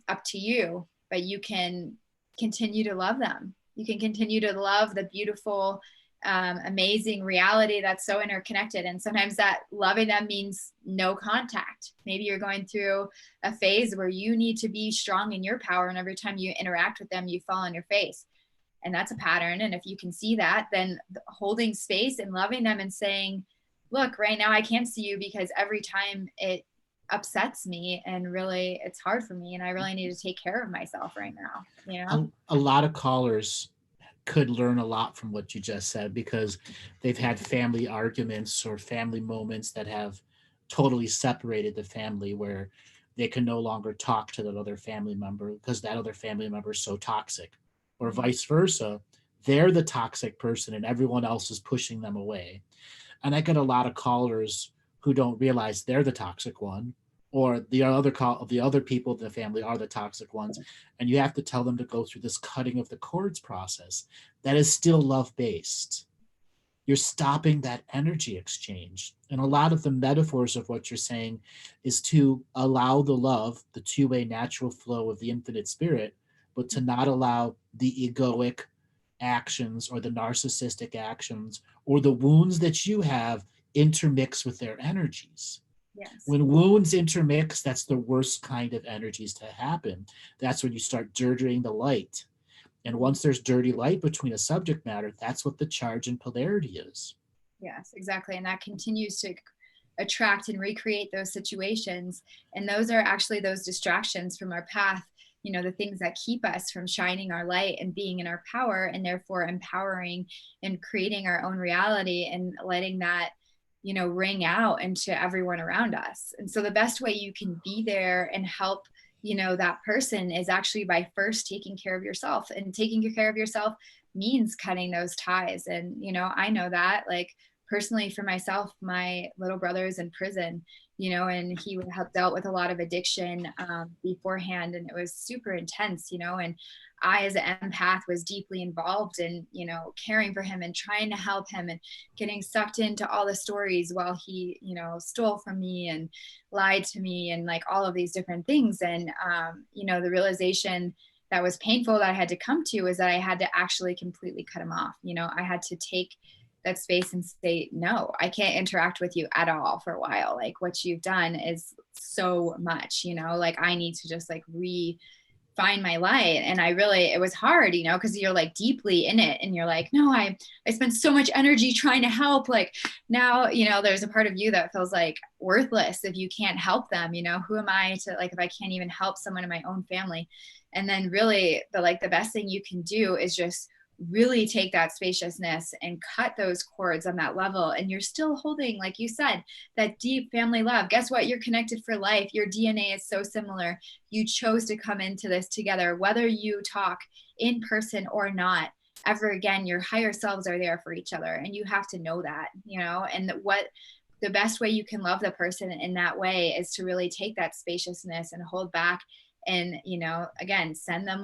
up to you, but you can continue to love them. You can continue to love the beautiful, amazing reality that's so interconnected. And sometimes that loving them means no contact. Maybe you're going through a phase where you need to be strong in your power, and every time you interact with them, you fall on your face. And that's a pattern. And if you can see that, then holding space and loving them and saying, look, right now I can't see you because every time it upsets me, and really it's hard for me, and I really need to take care of myself right now. A lot of callers could learn a lot from what you just said, because they've had family arguments or family moments that have totally separated the family, where they can no longer talk to that other family member because that other family member is so toxic, or vice versa. They're the toxic person and everyone else is pushing them away. And I get a lot of callers who don't realize they're the toxic one, or the other people in the family are the toxic ones, and you have to tell them to go through this cutting of the cords process that is still love based. You're stopping that energy exchange, and a lot of the metaphors of what you're saying is to allow the love, the two-way natural flow of the infinite spirit, but to not allow the egoic actions or the narcissistic actions or the wounds that you have intermix with their energies. Yes. When wounds intermix, that's the worst kind of energies to happen. That's when you start dirtying the light. And once there's dirty light between a subject matter, that's what the charge and polarity is. Yes, exactly. And that continues to attract and recreate those situations. And those are actually those distractions from our path, the things that keep us from shining our light and being in our power, and therefore empowering and creating our own reality, and letting that ring out into everyone around us. And so the best way you can be there and help that person is actually by first taking care of yourself. And taking care of yourself means cutting those ties. And I know that, like, personally for myself, my little brother's in prison, and he dealt with a lot of addiction beforehand, and it was super intense, and I, as an empath, was deeply involved in, caring for him and trying to help him, and getting sucked into all the stories while he, stole from me and lied to me, and like all of these different things. And, the realization that was painful that I had to come to is that I had to actually completely cut him off. I had to take that space and say, no, I can't interact with you at all for a while. Like, what you've done is so much, like I need to just like find my light. And it was hard, because you're like deeply in it, and you're like, no, I spent so much energy trying to help. Like now, there's a part of you that feels like worthless if you can't help them. Who am I to, like, if I can't even help someone in my own family? And then really the best thing you can do is just really take that spaciousness and cut those cords on that level. And you're still holding, like you said, that deep family love. Guess what? You're connected for life. Your DNA is so similar. You chose to come into this together, whether you talk in person or not ever again. Your higher selves are there for each other, and you have to know that, and what the best way you can love the person in that way is to really take that spaciousness and hold back, and again, send them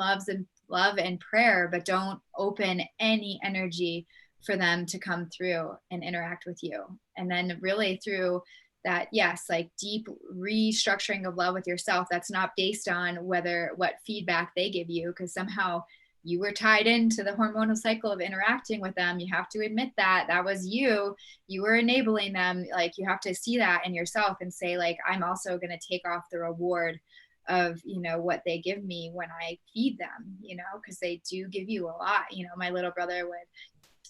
love and prayer, but don't open any energy for them to come through and interact with you. And then really through that, yes, like deep restructuring of love with yourself that's not based on what feedback they give you, because somehow you were tied into the hormonal cycle of interacting with them. You have to admit that was you were enabling them. Like, you have to see that in yourself and say, like, I'm also going to take off the reward of, what they give me when I feed them, because they do give you a lot. My little brother would,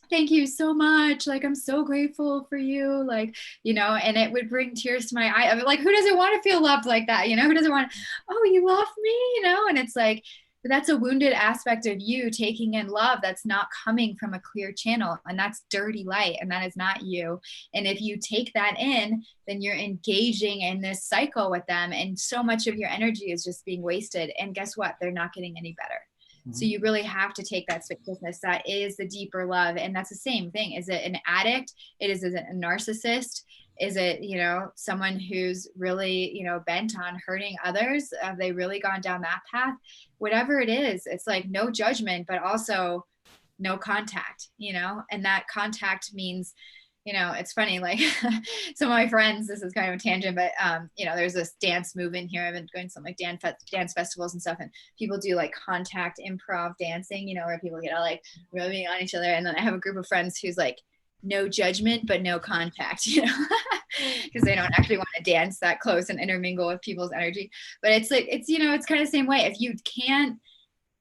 thank you so much, like, I'm so grateful for you, like, and it would bring tears to my eye. I mean, like, who doesn't want to feel loved like that? Who doesn't want, oh, you love me, and it's like, but that's a wounded aspect of you taking in love that's not coming from a clear channel, and that's dirty light, and that is not you. And if you take that in, then you're engaging in this cycle with them, and so much of your energy is just being wasted. And guess what? They're not getting any better. So you really have to take that spaciousness. That is the deeper love. And that's the same thing. Is it an addict? Is it a narcissist? Is it, someone who's really, bent on hurting others? Have they really gone down that path? Whatever it is, it's like no judgment, but also no contact, and that contact means, it's funny, like some of my friends, this is kind of a tangent, but, there's this dance movement here. I've been going to some like dance festivals and stuff, and people do like contact improv dancing, where people get all like rubbing on each other. And then I have a group of friends who's like, no judgment, but no contact, because they don't actually want to dance that close and intermingle with people's energy. But it's like, it's kind of the same way. If you can't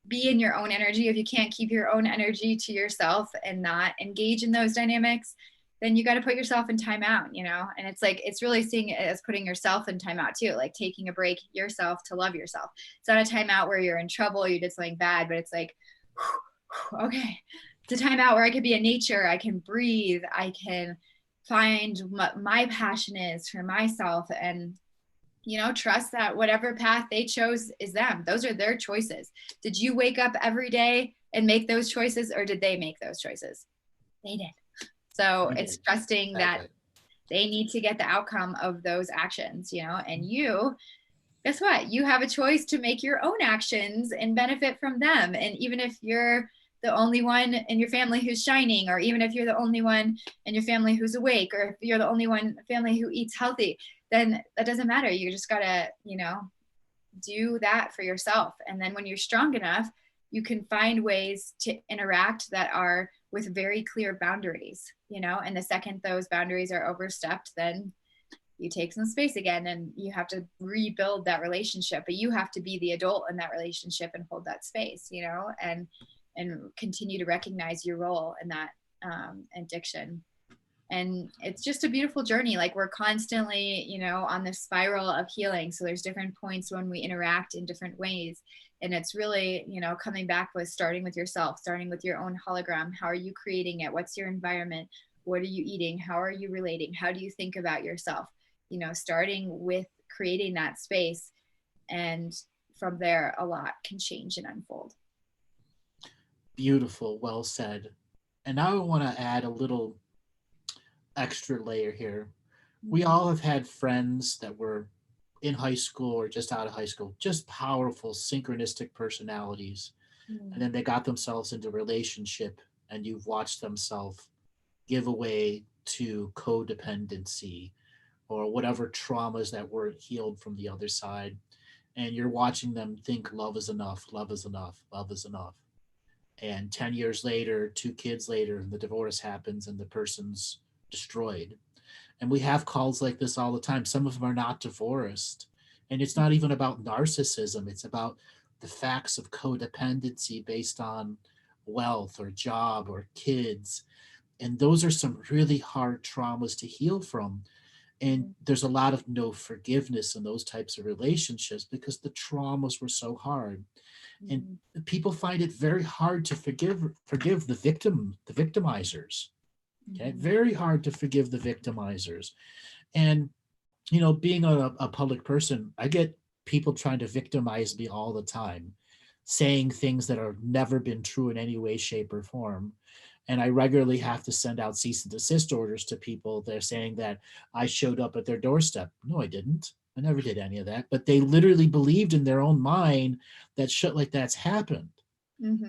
be in your own energy, if you can't keep your own energy to yourself and not engage in those dynamics, then you got to put yourself in timeout, and it's like, it's really seeing it as putting yourself in timeout too, like taking a break yourself to love yourself. It's not a timeout where you're in trouble, you did something bad, but it's like, okay, it's a timeout where I can be in nature, I can breathe, I can find what my passion is for myself, and trust that whatever path they chose is them. Those are their choices. Did you wake up every day and make those choices, or did they make those choices? They did. So it's trusting that they need to get the outcome of those actions, and you, guess what? You have a choice to make your own actions and benefit from them. And even if you're the only one in your family who's shining, or even if you're the only one in your family who's awake, or if you're the only one family who eats healthy, then that doesn't matter. You just gotta, do that for yourself. And then when you're strong enough, you can find ways to interact that are with very clear boundaries, and the second those boundaries are overstepped, then you take some space again and you have to rebuild that relationship. But you have to be the adult in that relationship and hold that space, and continue to recognize your role in that addiction. And it's just a beautiful journey. Like, we're constantly, on this spiral of healing. So there's different points when we interact in different ways. And it's really, coming back with starting with yourself, starting with your own hologram. How are you creating it? What's your environment? What are you eating? How are you relating? How do you think about yourself? Starting with creating that space. And from there, a lot can change and unfold. Beautiful. Well said. And now I want to add a little extra layer here. We all have had friends that were in high school or just out of high school, just powerful synchronistic personalities. And then they got themselves into a relationship, and you've watched themselves give away to codependency or whatever traumas that weren't healed from the other side. And you're watching them think love is enough, love is enough, love is enough. And 10 years later, 2 kids later, the divorce happens and the person's destroyed. And we have calls like this all the time. Some of them are not divorced. And it's not even about narcissism. It's about the facts of codependency based on wealth or job or kids. And those are some really hard traumas to heal from. And there's a lot of no forgiveness in those types of relationships because the traumas were so hard. And people find it very hard to forgive the victimizers. Okay, very hard to forgive the victimizers. And being a public person, I get people trying to victimize me all the time, saying things that have never been true in any way, shape, or form. And I regularly have to send out cease and desist orders to people. They're saying that I showed up at their doorstep. No, I didn't. I never did any of that. But they literally believed in their own mind that shit like that's happened.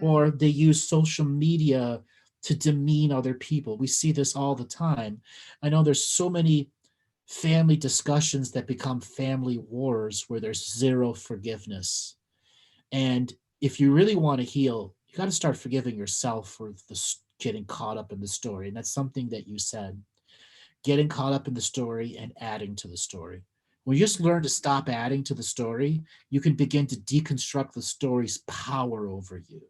Or they use social media to demean other people. We see this all the time. I know there's so many family discussions that become family wars where there's zero forgiveness. And if you really want to heal, you got to start forgiving yourself for getting caught up in the story. And that's something that you said, getting caught up in the story and adding to the story. When you just learn to stop adding to the story, you can begin to deconstruct the story's power over you.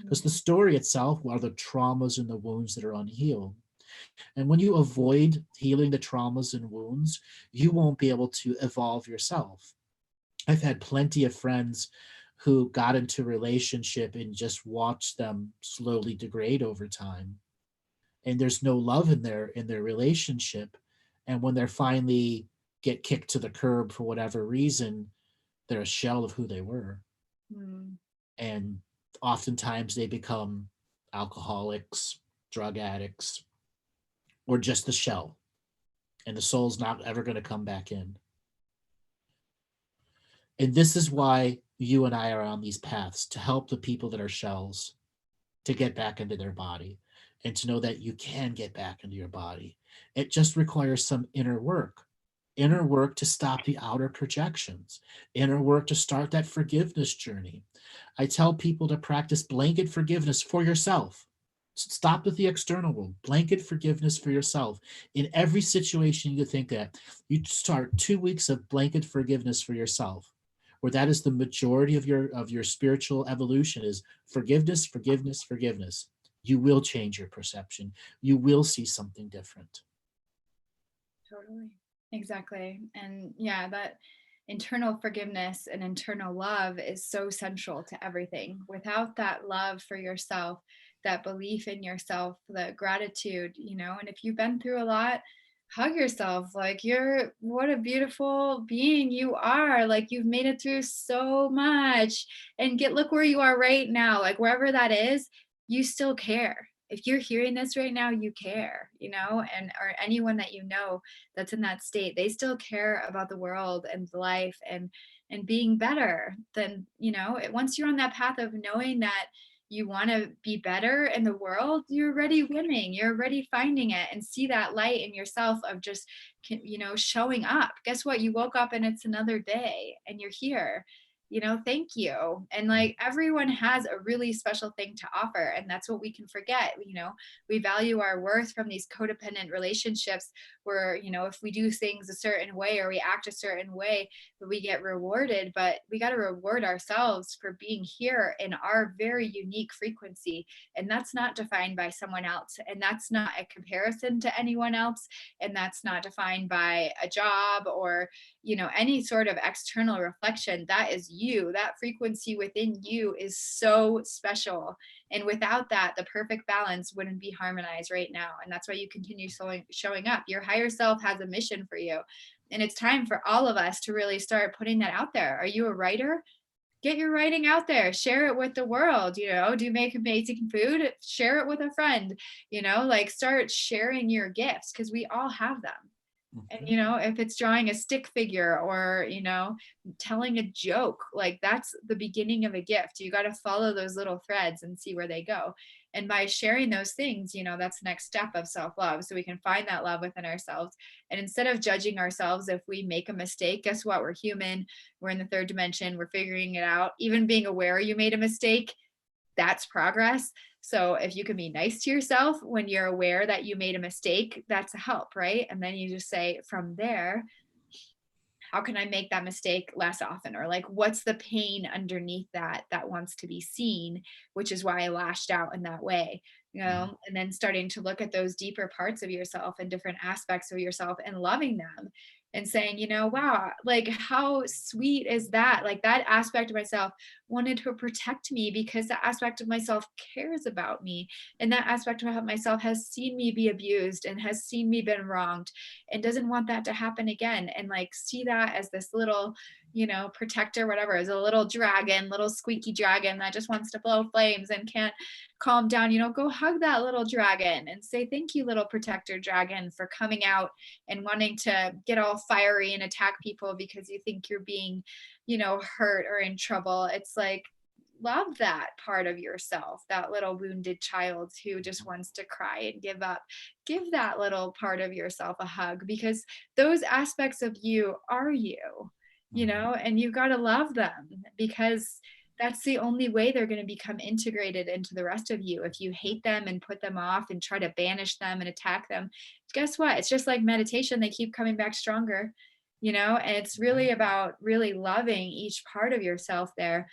Because the Mhm. story itself are the traumas and the wounds that are unhealed. And when you avoid healing the traumas and wounds, you won't be able to evolve yourself. I've had plenty of friends who got into a relationship and just watched them slowly degrade over time. And there's no love in their relationship. And when they're finally get kicked to the curb for whatever reason, they're a shell of who they were. Mm. And oftentimes they become alcoholics, drug addicts, or just the shell. And the soul's not ever going to come back in. And this is why you and I are on these paths, to help the people that are shells to get back into their body and to know that you can get back into your body. It just requires some inner work to stop the outer projections, inner work to start that forgiveness journey. I tell people to practice blanket forgiveness for yourself. Stop with the external world. Blanket forgiveness for yourself. In every situation you think that, you start 2 weeks of blanket forgiveness for yourself, where that is the majority of your spiritual evolution is forgiveness, forgiveness, forgiveness. You will change your perception. You will see something different. Totally. Exactly. And yeah, that internal forgiveness and internal love is so central to everything. Without that love for yourself, that belief in yourself, the gratitude, and if you've been through a lot, hug yourself. Like, you're, what a beautiful being you are. Like, you've made it through so much. And look where you are right now. Like, wherever that is, you still care. If you're hearing this right now, you care, and or anyone that that's in that state, they still care about the world and life and being better than, once you're on that path of knowing that you want to be better in the world, you're already winning, you're already finding it, and see that light in yourself of just, showing up. Guess what? You woke up and it's another day and you're here. Thank you. And like, everyone has a really special thing to offer, and that's what we can forget. We value our worth from these codependent relationships where, if we do things a certain way or we act a certain way, we get rewarded. But we got to reward ourselves for being here in our very unique frequency. And that's not defined by someone else. And that's not a comparison to anyone else. And that's not defined by a job or, any sort of external reflection. That is you. That frequency within you is so special. And without that, the perfect balance wouldn't be harmonized right now. And that's why you continue showing up. Your higher self has a mission for you. And it's time for all of us to really start putting that out there. Are you a writer? Get your writing out there, share it with the world. Do you make amazing food? Share it with a friend, like, start sharing your gifts, because we all have them. And Mhm. if it's drawing a stick figure or telling a joke, like, that's the beginning of a gift. You got to follow those little threads and see where they go. And by sharing those things, that's the next step of self-love, so we can find that love within ourselves. And instead of judging ourselves if we make a mistake, guess what? We're human. We're in the third dimension. We're figuring it out. Even being aware you made a mistake, that's progress. So if you can be nice to yourself when you're aware that you made a mistake, that's a help, right? And then you just say, from there, how can I make that mistake less often? Or like, what's the pain underneath that wants to be seen, which is why I lashed out in that way, Mhm. and then starting to look at those deeper parts of yourself and different aspects of yourself and loving them and saying, wow, like, how sweet is that? Like, that aspect of myself wanted to protect me because that aspect of myself cares about me. And that aspect of myself has seen me be abused and has seen me been wronged and doesn't want that to happen again. And like, see that as this little, protector, whatever, as a little dragon, little squeaky dragon that just wants to blow flames and can't calm down. Go hug that little dragon and say, thank you, little protector dragon, for coming out and wanting to get all fiery and attack people because you think you're being, hurt or in trouble. It's like, love that part of yourself, that little wounded child who just wants to cry and give up. Give that little part of yourself a hug, because those aspects of you are you, and you've got to love them, because that's the only way they're going to become integrated into the rest of you. If you hate them and put them off and try to banish them and attack them, guess what? It's just like meditation. They keep coming back stronger, and it's really about really loving each part of yourself there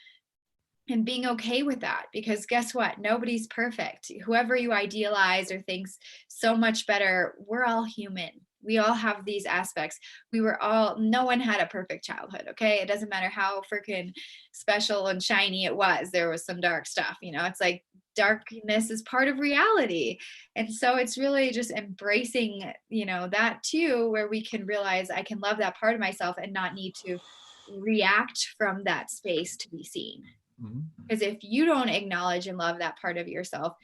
and being okay with that, because guess what? Nobody's perfect. Whoever you idealize or thinks so much better, we're all human. We all have these aspects. No one had a perfect childhood. Okay. It doesn't matter how freaking special and shiny it was. There was some dark stuff, it's like darkness is part of reality. And so it's really just embracing, that too, where we can realize I can love that part of myself and not need to react from that space to be seen. Because if you don't acknowledge and love that part of yourself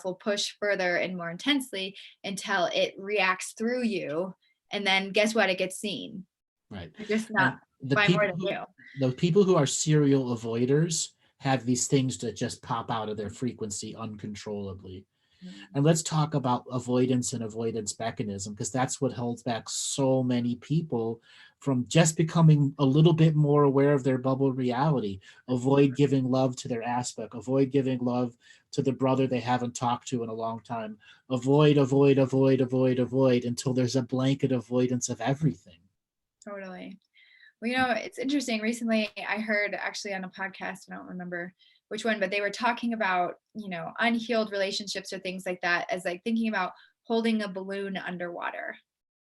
will push further and more intensely until it reacts through you. And then guess what? It gets seen. Right. It's just not by more than you. The people who are serial avoiders have these things that just pop out of their frequency uncontrollably. And let's talk about avoidance and avoidance mechanism, because that's what holds back so many people from just becoming a little bit more aware of their bubble reality. Avoid giving love to their aspect. Avoid giving love to the brother they haven't talked to in a long time. Avoid until there's a blanket avoidance of everything. Totally. Well, it's interesting. Recently, I heard actually on a podcast, I don't remember which one, but they were talking about, unhealed relationships or things like that, as like thinking about holding a balloon underwater,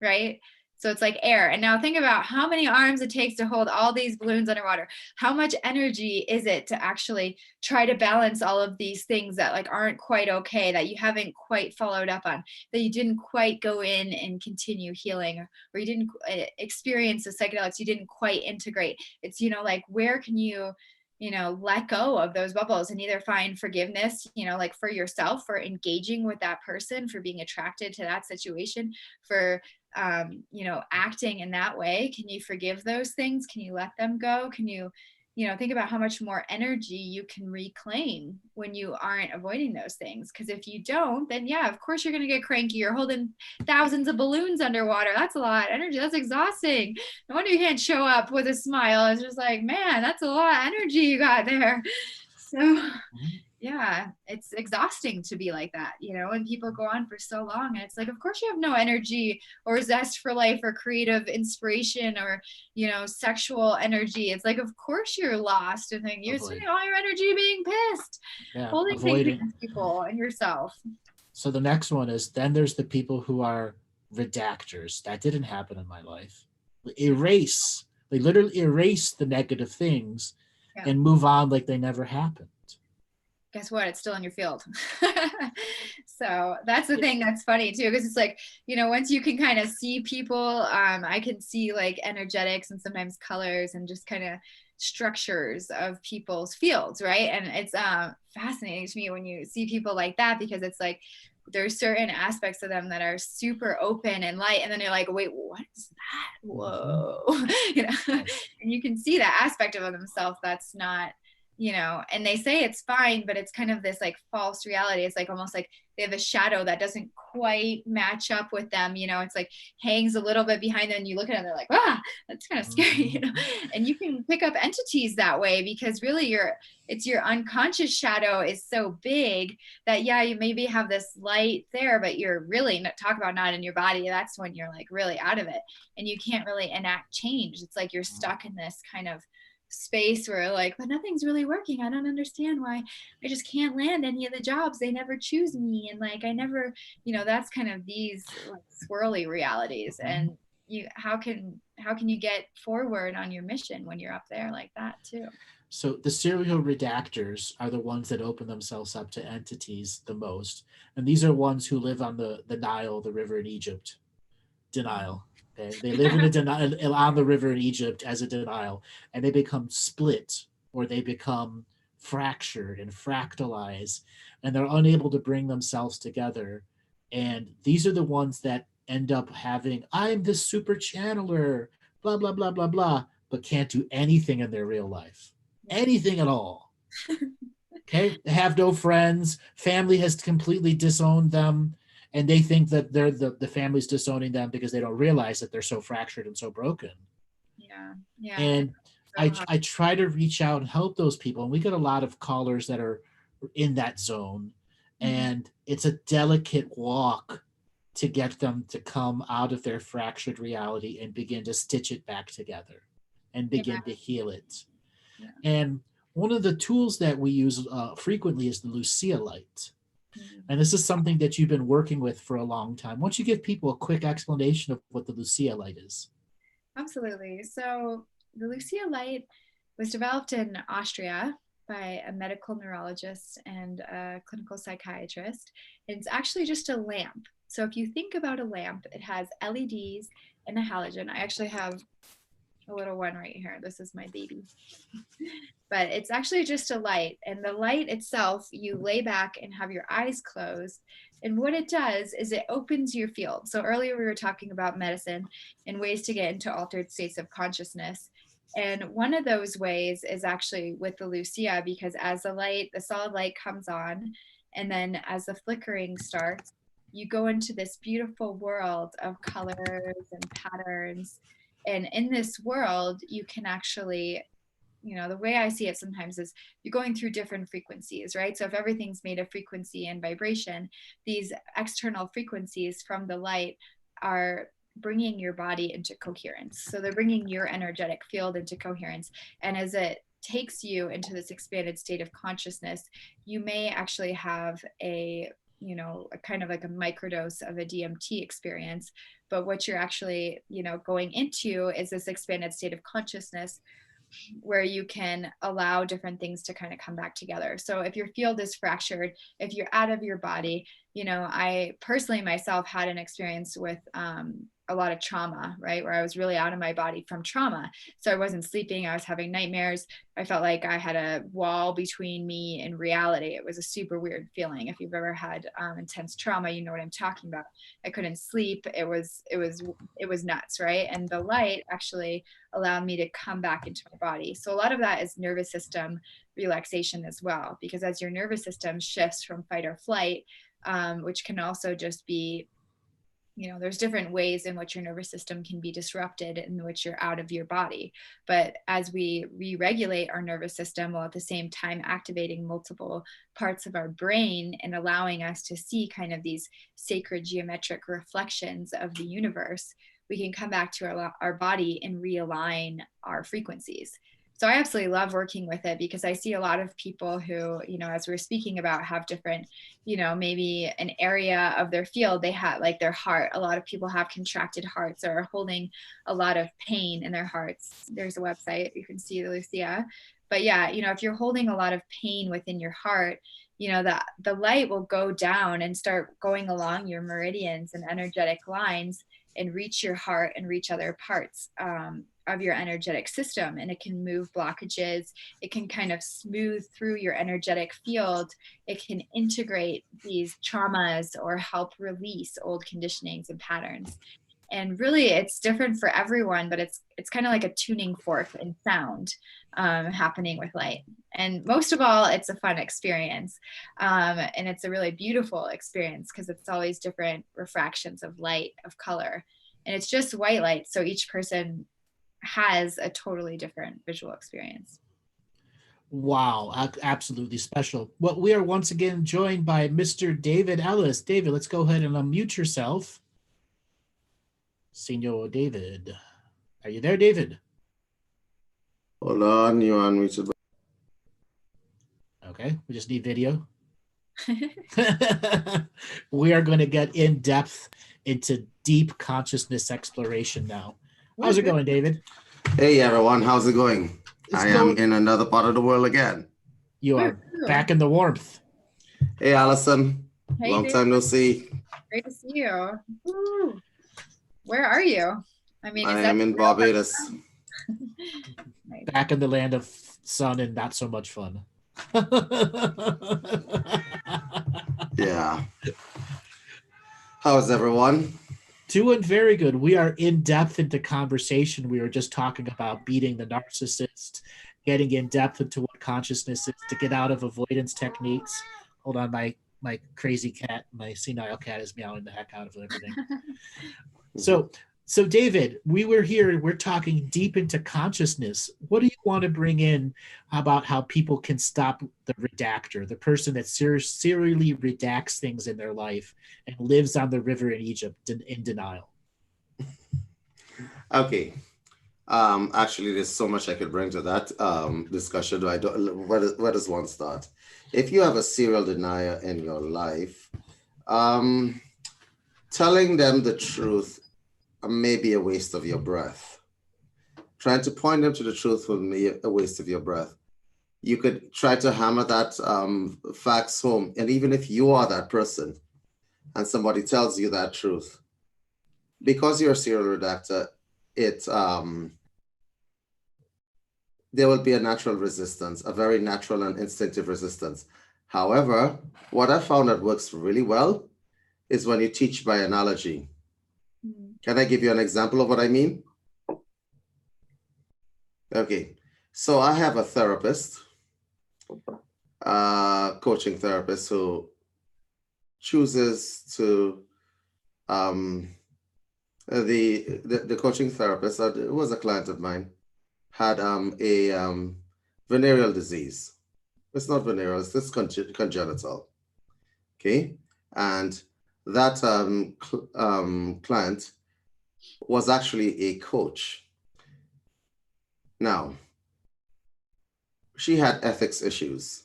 right? So it's like air. And now think about how many arms it takes to hold all these balloons underwater. How much energy is it to actually try to balance all of these things that like aren't quite okay, that you haven't quite followed up on, that you didn't quite go in and continue healing, or you didn't experience the psychedelics, you didn't quite integrate. It's, like, where can you let go of those bubbles and either find forgiveness, like for yourself, for engaging with that person, for being attracted to that situation, for, acting in that way. Can you forgive those things? Can you let them go? Can you, think about how much more energy you can reclaim when you aren't avoiding those things? Because if you don't, then yeah, of course you're going to get cranky. You're holding thousands of balloons underwater. That's a lot of energy. That's exhausting. No wonder you can't show up with a smile. It's just like, man, that's a lot of energy you got there. So yeah, it's exhausting to be like that, and people go on for so long, and it's like, of course you have no energy or zest for life or creative inspiration or, sexual energy. It's like, of course you're lost, and then you're spending all your energy being pissed, holding things against people and yourself. So the next one is, then there's the people who are redactors. That didn't happen in my life. They literally erase the negative things and move on like they never happened. Guess what? It's still in your field. So that's the thing that's funny too, because it's like, once you can kind of see people, I can see like energetics and sometimes colors and just kind of structures of people's fields, right? And it's fascinating to me when you see people like that, because it's like there's certain aspects of them that are super open and light, and then you're like, wait, what is that? Whoa. And you can see that aspect of themselves that's not, and they say it's fine, but it's kind of this like false reality. It's like almost like they have a shadow that doesn't quite match up with them, it's like hangs a little bit behind them, and you look at them, they're like, that's kind of scary, and you can pick up entities that way, because really it's your unconscious shadow is so big that, yeah, you maybe have this light there, but you're really talk about not in your body. That's when you're like really out of it, and you can't really enact change. It's like you're stuck in this kind of space where like, but nothing's really working. I don't understand why I just can't land any of the jobs. They never choose me. And like, I never, that's kind of these like swirly realities. And how can you get forward on your mission when you're up there like that too? So the serial redactors are the ones that open themselves up to entities the most. And these are ones who live on the Nile, the river in Egypt. Denial. Okay? They live in a denial on the river in Egypt as a denial, and they become split, or they become fractured and fractalize, and they're unable to bring themselves together. And these are the ones that end up having, I'm the super channeler, blah, blah, blah, blah, blah, but can't do anything in their real life. Anything at all. Okay, they have no friends. Family has completely disowned them, and they think that they're the family's disowning them because they don't realize that they're so fractured and so broken. Yeah. Yeah. It's And so hard. I try to reach out and help those people, and we get a lot of callers that are in that zone, Mhm. and it's a delicate walk to get them to come out of their fractured reality and begin to stitch it back together and Yeah. begin to heal it. Yeah. And one of the tools that we use frequently is the Lucia light. Mhm. And this is something that you've been working with for a long time. Why don't you give people a quick explanation of what the Lucia light is? Absolutely. So the Lucia light was developed in Austria by a medical neurologist and a clinical psychiatrist. It's actually just a lamp. So if you think about a lamp, it has LEDs and a halogen. I actually have a little one right here. This is my baby. But it's actually just a light. And the light itself, you lay back and have your eyes closed. And what it does is it opens your field. So earlier we were talking about medicine and ways to get into altered states of consciousness. And one of those ways is actually with the Lucia, because as the light, the solid light comes on, and then as the flickering starts, you go into this beautiful world of colors and patterns. And in this world, you can actually, the way I see it sometimes is you're going through different frequencies, right? So if everything's made of frequency and vibration, these external frequencies from the light are bringing your body into coherence. So they're bringing your energetic field into coherence. And as it takes you into this expanded state of consciousness, you may actually have a kind of like a microdose of a DMT experience. But what you're actually, going into is this expanded state of consciousness where you can allow different things to kind of come back together. So if your field is fractured, if you're out of your body, I personally myself had an experience with a lot of trauma, right? Where I was really out of my body from trauma. So I wasn't sleeping. I was having nightmares. I felt like I had a wall between me and reality. It was a super weird feeling. If you've ever had intense trauma, you know what I'm talking about. I couldn't sleep. It was nuts, right? And the light actually allowed me to come back into my body. So a lot of that is nervous system relaxation as well, because as your nervous system shifts from fight or flight, which can also just be, there's different ways in which your nervous system can be disrupted, in which you're out of your body. But as we re-regulate our nervous system while at the same time activating multiple parts of our brain and allowing us to see kind of these sacred geometric reflections of the universe, we can come back to our body and realign our frequencies. So I absolutely love working with it, because I see a lot of people who, as we're speaking about, have different, maybe an area of their field. They have like their heart. A lot of people have contracted hearts or are holding a lot of pain in their hearts. There's a website, you can see the Lucia. But yeah, if you're holding a lot of pain within your heart, that the light will go down and start going along your meridians and energetic lines and reach your heart and reach other parts of your energetic system. And it can move blockages. It can kind of smooth through your energetic field. It can integrate these traumas or help release old conditionings and patterns. And really, it's different for everyone, but it's kind of like a tuning fork in sound happening with light. And most of all, it's a fun experience, and it's a really beautiful experience, because it's always different refractions of light, of color, and it's just white light. So each person has a totally different visual experience. Wow, absolutely special. Well, we are once again joined by Mr. David Ellis. David, let's go ahead and unmute yourself. Senor David. Are you there, David? Hold on, you unmuted. Okay, we just need video. We are going to get in depth into deep consciousness exploration now. How's it going, David? Hey everyone, how's it going? It's I am in another part of the world again. You are back in the warmth. Hey Allison, Hey, long David. time no see. Great to see you. Woo. Where are you? I mean, I am in Barbados. Back in the land of sun and not so much fun. Yeah. How's everyone? Doing very good. We are in depth into conversation. We were just talking about beating the narcissist getting in depth into what consciousness is, to get out of avoidance techniques. Hold on, my crazy cat, my senile cat is meowing the heck out of everything. So David, we're talking deep into consciousness. What do you want to bring in about how people can stop the redactor, the person that serially redacts things in their life and lives on the river in Egypt in denial? Okay. Actually, there's so much I could bring to that discussion. Where does one start? If you have a serial denier in your life, telling them the truth may be a waste of your breath. Trying to point them to the truth will be a waste of your breath. You could try to hammer that facts home. And even if you are that person and somebody tells you that truth, because you're a serial redactor, there will be a natural resistance, a very natural and instinctive resistance. However, what I found that works really well is when you teach by analogy. Can I give you an example of what I mean? Okay, so I have a therapist, coaching therapist, who chooses to, the coaching therapist, it was a client of mine, had a venereal disease. It's not venereal, it's just congenital. Okay, and that client was actually a coach. Now, she had ethics issues.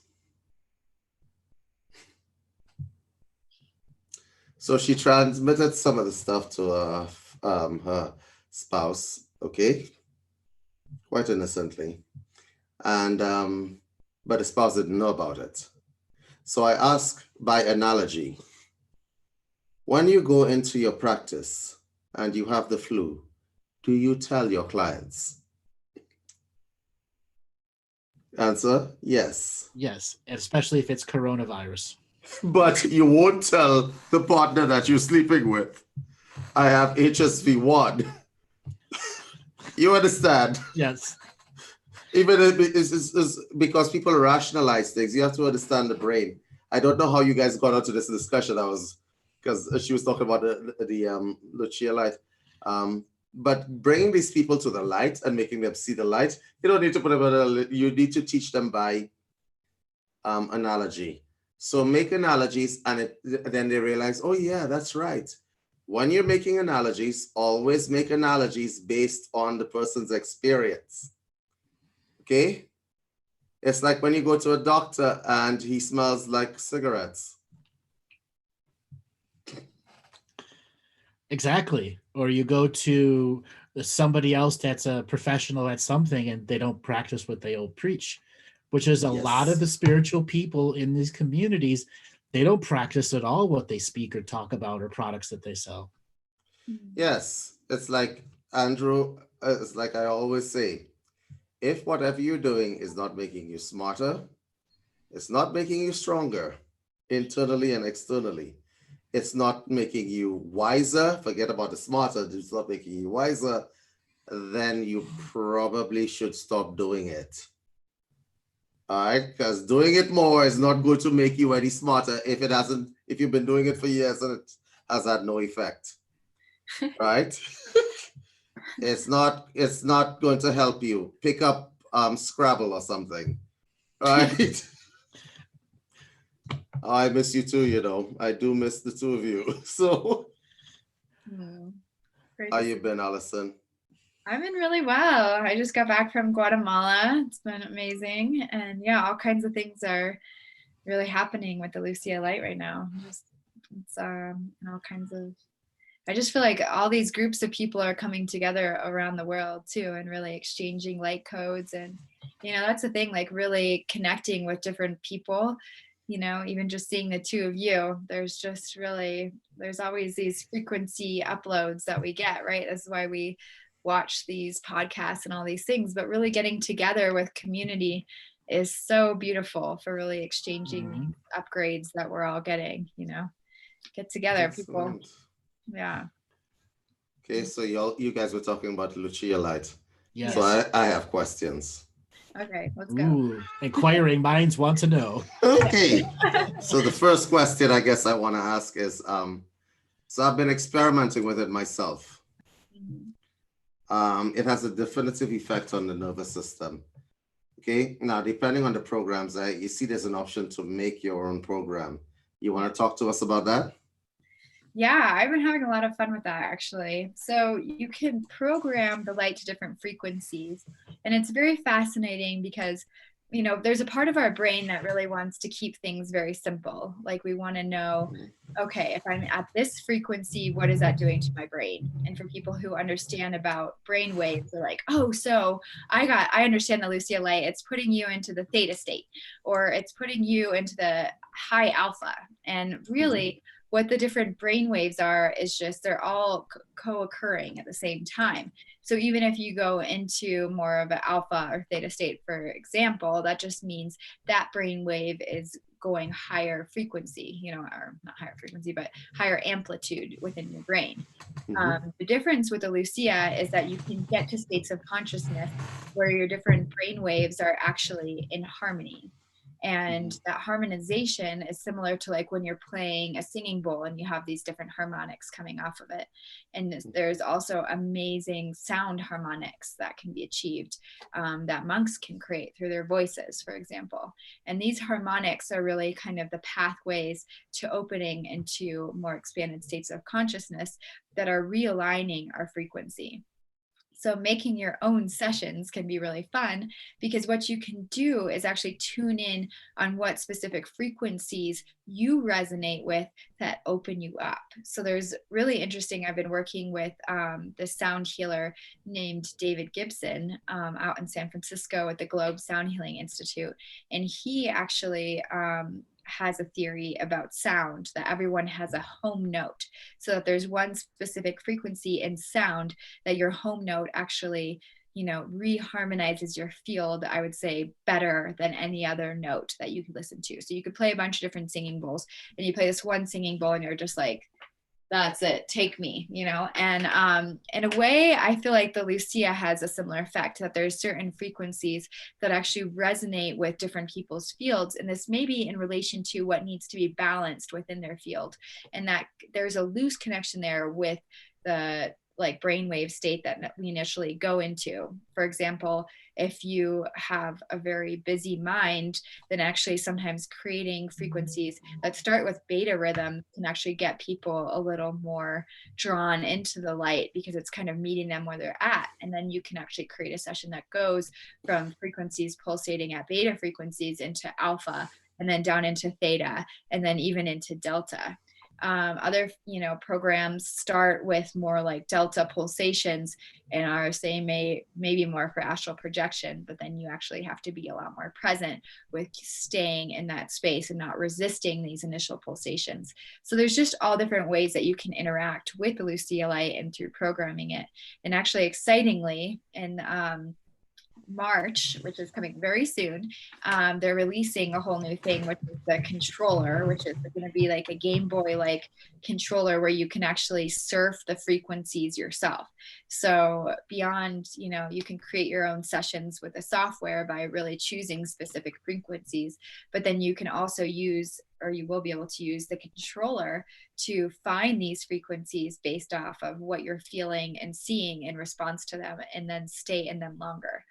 So she transmitted some of the stuff to her spouse, okay, quite innocently. And but the spouse didn't know about it. So I ask by analogy, when you go into your practice and you have the flu, do you tell your clients? Answer, yes. Yes, especially if it's coronavirus. But you won't tell the partner that you're sleeping with, I have HSV1. You understand? Yes. Even if it's because people rationalize things, you have to understand the brain. I don't know how you guys got onto this discussion. Because she was talking about the Lucia light. But bringing these people to the light and making them see the light, you don't need to put them you need to teach them by analogy. So make analogies, and then they realize, oh yeah, that's right. When you're making analogies, always make analogies based on the person's experience. Okay? It's like when you go to a doctor and he smells like cigarettes. Exactly. Or you go to somebody else that's a professional at something and they don't practice what they all preach, which is a lot of the spiritual people in these communities. They don't practice at all what they speak or talk about or products that they sell. Yes. It's like, Andrew, it's like I always say, if whatever you're doing is not making you smarter, it's not making you stronger internally and externally, it's not making you wiser, forget about the smarter, it's not making you wiser, then you probably should stop doing it. All right, because doing it more is not going to make you any smarter if you've been doing it for years and it has had no effect. Right? It's not going to help you. Pick up Scrabble or something. Right? I miss you too, I do miss the two of you. So how you been, Allison? I've been really well. I just got back from Guatemala. It's been amazing. And yeah, all kinds of things are really happening with the Lucia light right now. It's all kinds of, I just feel like all these groups of people are coming together around the world too, and really exchanging light codes. And, that's the thing, like really connecting with different people, even just seeing the two of you, there's always these frequency uploads that we get, right? That's why we watch these podcasts and all these things, but really getting together with community is so beautiful for really exchanging upgrades that we're all getting, get together. Excellent. People. Yeah. Okay, so you guys were talking about Lucia light. Yes. So I have questions. Okay, let's go. Ooh, inquiring minds want to know. Okay. So the first question I guess I want to ask is, so I've been experimenting with it myself. It has a definitive effect on the nervous system. Okay. Now, depending on the programs, you see there's an option to make your own program. You want to talk to us about that? Yeah, I've been having a lot of fun with that actually. So you can program the light to different frequencies. And it's very fascinating because, you know, there's a part of our brain that really wants to keep things very simple. Like we want to know, okay, if I'm at this frequency, what is that doing to my brain? And for people who understand about brain waves, they're like, oh, so I understand the Lucia light. It's putting you into the theta state, or it's putting you into the high alpha. And really, what the different brain waves are is just they're all co-occurring at the same time. So even if you go into more of an alpha or theta state, for example, that just means that brain wave is going higher frequency, you know, or not higher frequency, but higher amplitude within your brain. The difference with the Lucia is that you can get to states of consciousness where your different brain waves are actually in harmony. And that harmonization is similar to like when you're playing a singing bowl and you have these different harmonics coming off of it. And there's also amazing sound harmonics that can be achieved that monks can create through their voices, for example. And these harmonics are really kind of the pathways to opening into more expanded states of consciousness that are realigning our frequency. So making your own sessions can be really fun because what you can do is actually tune in on what specific frequencies you resonate with that open you up. So there's really interesting, I've been working with this sound healer named David Gibson out in San Francisco at the Globe Sound Healing Institute. And he actually has a theory about sound, that everyone has a home note, so that there's one specific frequency in sound that your home note actually, you know, reharmonizes your field, I would say, better than any other note that you could listen to. So you could play a bunch of different singing bowls and you play this one singing bowl and you're just like, that's it, take me, you know. And in a way, I feel like the Lucia has a similar effect, that there's certain frequencies that actually resonate with different people's fields, and this may be in relation to what needs to be balanced within their field, and that there's a loose connection there with the like brainwave state that we initially go into. For example, if you have a very busy mind, then actually sometimes creating frequencies that start with beta rhythm can actually get people a little more drawn into the light because it's kind of meeting them where they're at. And then you can actually create a session that goes from frequencies pulsating at beta frequencies into alpha, and then down into theta, and then even into delta. Other, you know, programs start with more like delta pulsations and are saying maybe more for astral projection, but then you actually have to be a lot more present with staying in that space and not resisting these initial pulsations. So there's just all different ways that you can interact with the Lucia light and through programming it. And actually, excitingly, in March, which is coming very soon, they're releasing a whole new thing, which is the controller, which is going to be like a Game Boy like controller where you can actually surf the frequencies yourself. So beyond, you know, you can create your own sessions with the software by really choosing specific frequencies, but then you can also use, or you will be able to use, the controller to find these frequencies based off of what you're feeling and seeing in response to them, and then stay in them longer.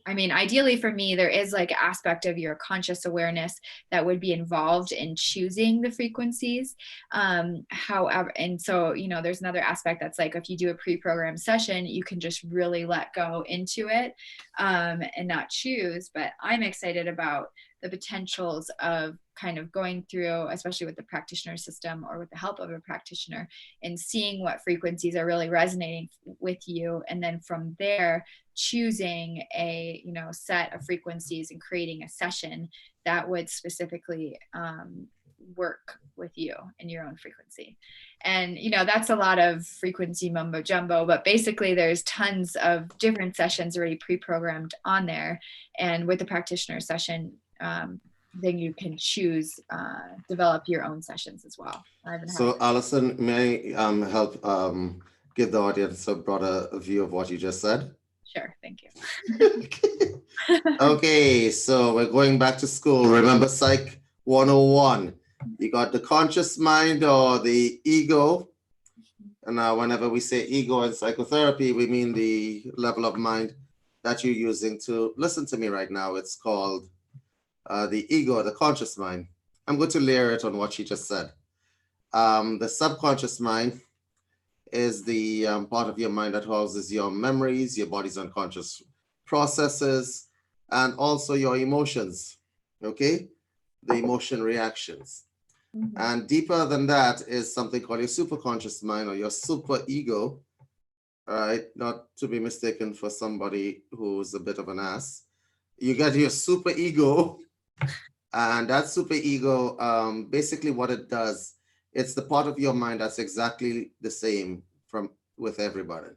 I mean, ideally for me, there is like aspect of your conscious awareness that would be involved in choosing the frequencies. However, and so, you know, there's another aspect that's like, if you do a pre-programmed session, you can just really let go into it and not choose. But I'm excited about the potentials of kind of going through, especially with the practitioner system or with the help of a practitioner, and seeing what frequencies are really resonating with you. And then from there, choosing a, you know, set of frequencies and creating a session that would specifically work with you in your own frequency. And, you know, that's a lot of frequency mumbo jumbo, but basically there's tons of different sessions already pre-programmed on there. And with the practitioner session, then you can choose, develop your own sessions as well. So Allison, may I help give the audience a broader view of what you just said? Sure, thank you. Okay, so we're going back to school. Remember Psych 101. You got the conscious mind or the ego. And now whenever we say ego in psychotherapy, we mean the level of mind that you're using to listen to me right now. It's called the ego, the conscious mind. I'm going to layer it on what she just said. The subconscious mind is the part of your mind that houses your memories, your body's unconscious processes, and also your emotions, okay? The emotion reactions. Mhm. And deeper than that is something called your superconscious mind or your super ego, all right? Not to be mistaken for somebody who's a bit of an ass. You get your super ego, and that super ego, basically what it does, it's the part of your mind that's exactly the same from with everybody.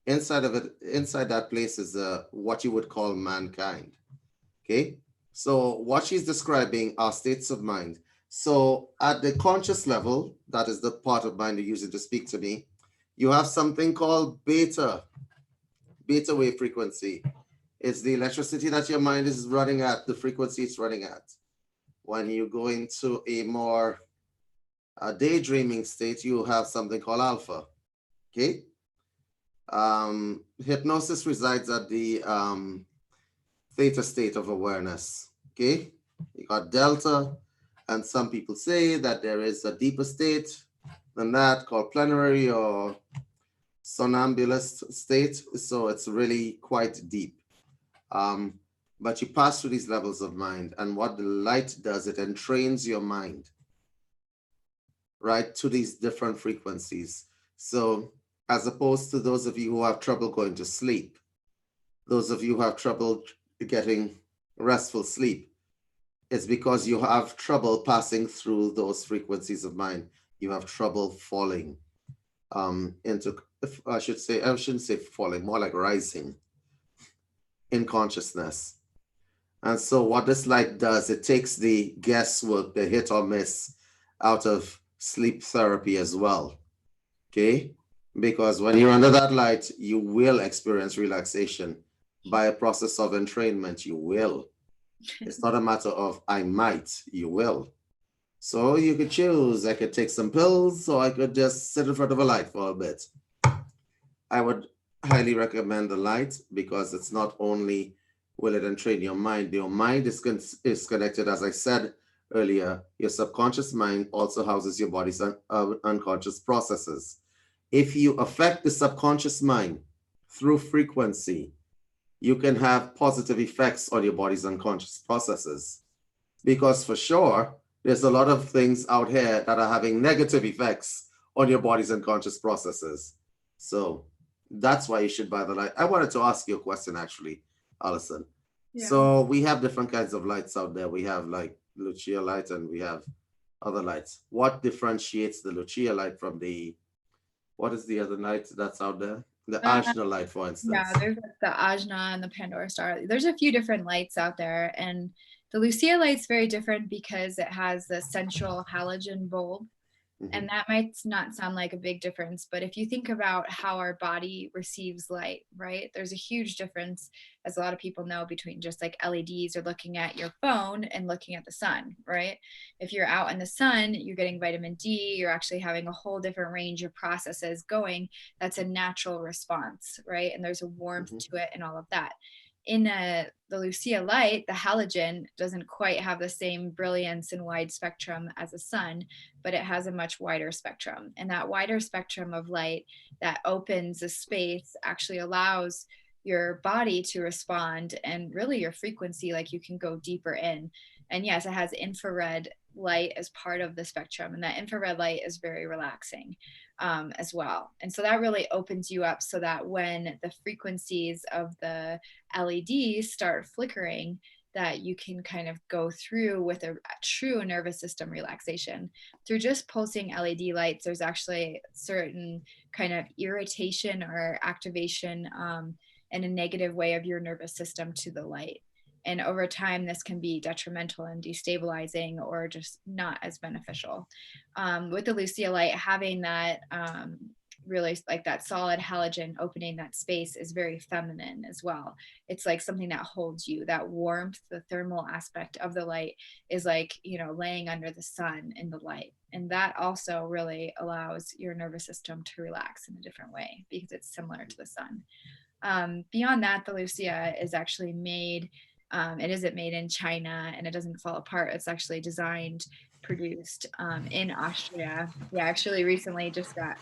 Inside of it, inside that place is what you would call mankind. Okay. So what she's describing are states of mind. So at the conscious level, that is the part of mind you're using to speak to me, you have something called beta wave frequency. It's the electricity that your mind is running at, the frequency it's running at. When you go into a more daydreaming state, you have something called alpha. Okay. Hypnosis resides at the theta state of awareness. Okay. You got delta, and some people say that there is a deeper state than that called plenary or somnambulist state. So it's really quite deep. But you pass through these levels of mind, and what the light does, it entrains your mind, right, to these different frequencies. So as opposed to those of you who have trouble going to sleep, those of you who have trouble getting restful sleep, it's because you have trouble passing through those frequencies of mind. You have trouble falling into, I shouldn't say falling, more like rising in consciousness. And so what this light does, it takes the guesswork, the hit or miss out of sleep therapy as well. Okay? Because when you're under that light, you will experience relaxation by a process of entrainment. You will. It's not a matter of I might, you will. So you could choose. I could take some pills, or I could just sit in front of a light for a bit. I would highly recommend the light because it's not only will it entrain your mind is connected, as I said earlier. Your subconscious mind also houses your body's unconscious processes. If you affect the subconscious mind through frequency, you can have positive effects on your body's unconscious processes. Because for sure, there's a lot of things out here that are having negative effects on your body's unconscious processes. So that's why you should buy the light. I wanted to ask you a question, actually, Allison. Yeah. So we have different kinds of lights out there. We have like Lucia light and we have other lights. What differentiates the Lucia light from what is the other light that's out there? The Ajna light, for instance. Yeah, there's like the Ajna and the Pandora star. There's a few different lights out there, and the Lucia light's very different because it has the central halogen bulb. And that might not sound like a big difference, but if you think about how our body receives light, right? There's a huge difference, as a lot of people know, between just like LEDs or looking at your phone and looking at the sun, right? If you're out in the sun, you're getting vitamin D, you're actually having a whole different range of processes going. That's a natural response, right? And there's a warmth to it and all of that. In the Lucia light, the halogen doesn't quite have the same brilliance and wide spectrum as the sun, but it has a much wider spectrum. And that wider spectrum of light that opens a space actually allows your body to respond, and really your frequency, like you can go deeper in. And yes, it has infrared light as part of the spectrum, and that infrared light is very relaxing as well. And so that really opens you up so that when the frequencies of the LEDs start flickering, that you can kind of go through with a true nervous system relaxation. Through just pulsing LED lights, there's actually certain kind of irritation or activation in a negative way of your nervous system to the light. And over time, this can be detrimental and destabilizing or just not as beneficial. With the Lucia light, having that really like that solid halogen opening that space is very feminine as well. It's like something that holds you, that warmth, the thermal aspect of the light is like, you know, laying under the sun in the light. And that also really allows your nervous system to relax in a different way because it's similar to the sun. Beyond that, the Lucia is actually made, it isn't made in China and it doesn't fall apart. It's actually designed, produced in Austria. We actually recently just got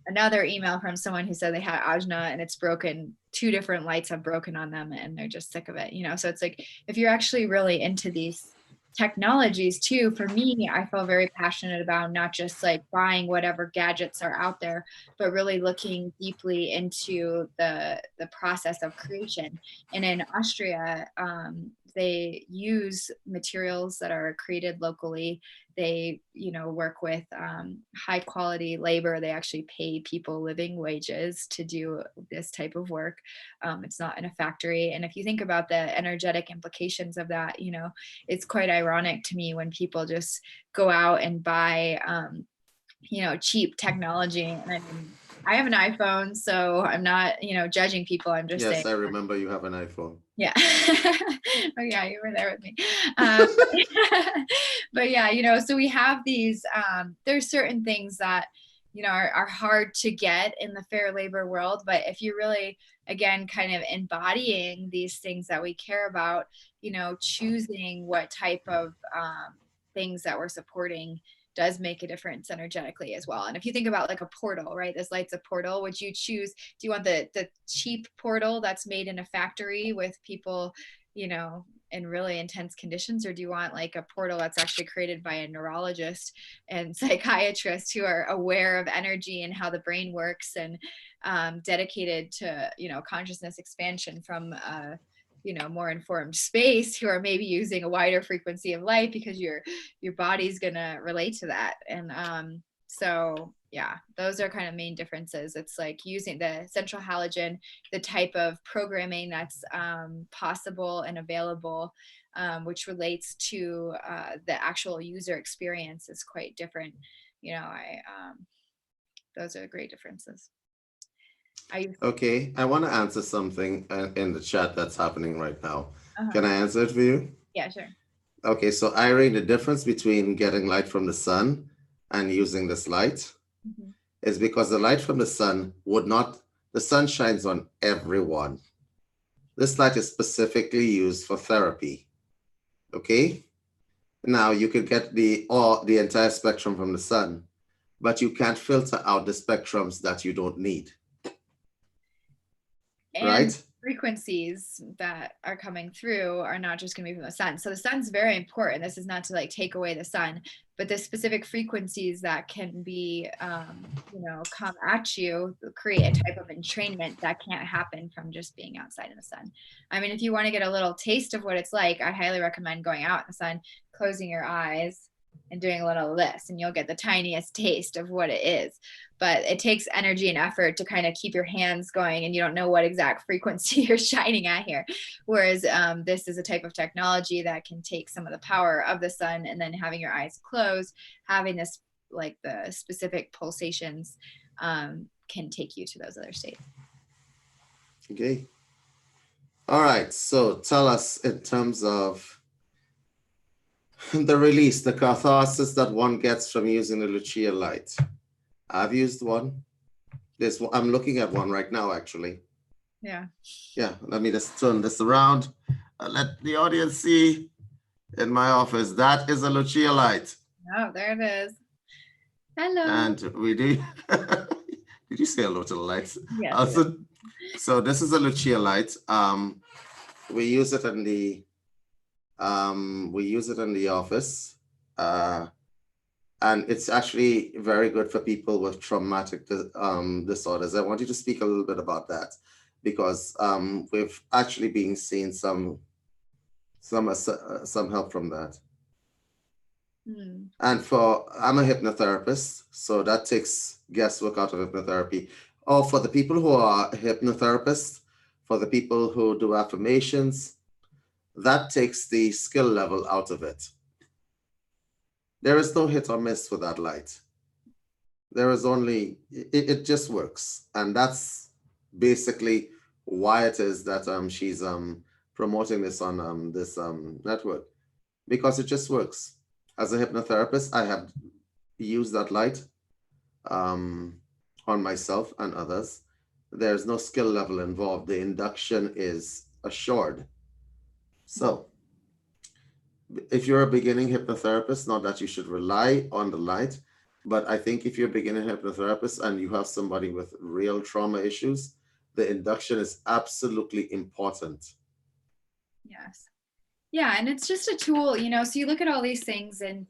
another email from someone who said they had ajna and it's broken. 2 different lights have broken on them and they're just sick of it, you know? So it's like, if you're actually really into these technologies too, for me, I feel very passionate about not just like buying whatever gadgets are out there, but really looking deeply into the process of creation. And in Austria, they use materials that are created locally. They, you know, work with high quality labor. They actually pay people living wages to do this type of work. It's not in a factory. And if you think about the energetic implications of that, you know, it's quite ironic to me when people just go out and buy, you know, cheap technology. And I mean, I have an iPhone, so I'm not, you know, judging people. I'm just saying. Yes, I remember you have an iPhone. Yeah. Oh yeah, you were there with me. But yeah, you know, so we have these, there's certain things that, you know, are hard to get in the fair labor world. But if you're really, again, kind of embodying these things that we care about, you know, choosing what type of things that we're supporting does make a difference energetically as well. And if you think about like a portal, right? This light's a portal. Would you choose, do you want the cheap portal that's made in a factory with people, you know, in really intense conditions? Or do you want like a portal that's actually created by a neurologist and psychiatrist who are aware of energy and how the brain works and dedicated to, you know, consciousness expansion from you know, more informed space, who are maybe using a wider frequency of light because your body's gonna relate to that. And so yeah, those are kind of main differences. It's like using the central halogen, the type of programming that's possible and available, which relates to the actual user experience is quite different. You know, those are great differences. Okay, I want to answer something in the chat that's happening right now. Can I answer it for you? Yeah, sure. Okay, so Irene, the difference between getting light from the sun and using this light is because the light from the sun the sun shines on everyone. This light is specifically used for therapy. Okay? Now you could get the entire spectrum from the sun, but you can't filter out the spectrums that you don't need. And right? Frequencies that are coming through are not just going to be from the sun. So the sun's very important. This is not to like take away the sun, but the specific frequencies that can be, you know, come at you, create a type of entrainment that can't happen from just being outside in the sun. I mean, if you want to get a little taste of what it's like, I highly recommend going out in the sun, closing your eyes and doing a little of this, and you'll get the tiniest taste of what it is. But it takes energy and effort to kind of keep your hands going, and you don't know what exact frequency you're shining at here. Whereas this is a type of technology that can take some of the power of the sun, and then having your eyes closed, having this like the specific pulsations can take you to those other states. Okay. All right. So tell us in terms of the release, the catharsis that one gets from using the Lucia light. I've used one. I'm looking at one right now, actually. Yeah. Yeah, let me just turn this around. Let the audience see in my office. That is a Lucia light. Oh, there it is. Hello. And we do. Did you say hello to the lights? Yes. So this is a Lucia light. We use it in the office. And it's actually very good for people with traumatic disorders. I want you to speak a little bit about that, because we've actually been seeing some help from that. And I'm a hypnotherapist, so that takes guesswork out of hypnotherapy. Or for the people who are hypnotherapists, for the people who do affirmations, that takes the skill level out of it. There is no hit or miss for that light. there is only, it just works. And that's basically why it is that she's promoting this on this network, because it just works. As a hypnotherapist, I have used that light on myself and others. There's no skill level involved. The induction is assured. So if you're a beginning hypnotherapist, not that you should rely on the light, but I think if you're a beginning hypnotherapist and you have somebody with real trauma issues, the induction is absolutely important. Yes. Yeah, and it's just a tool, you know, so you look at all these things and,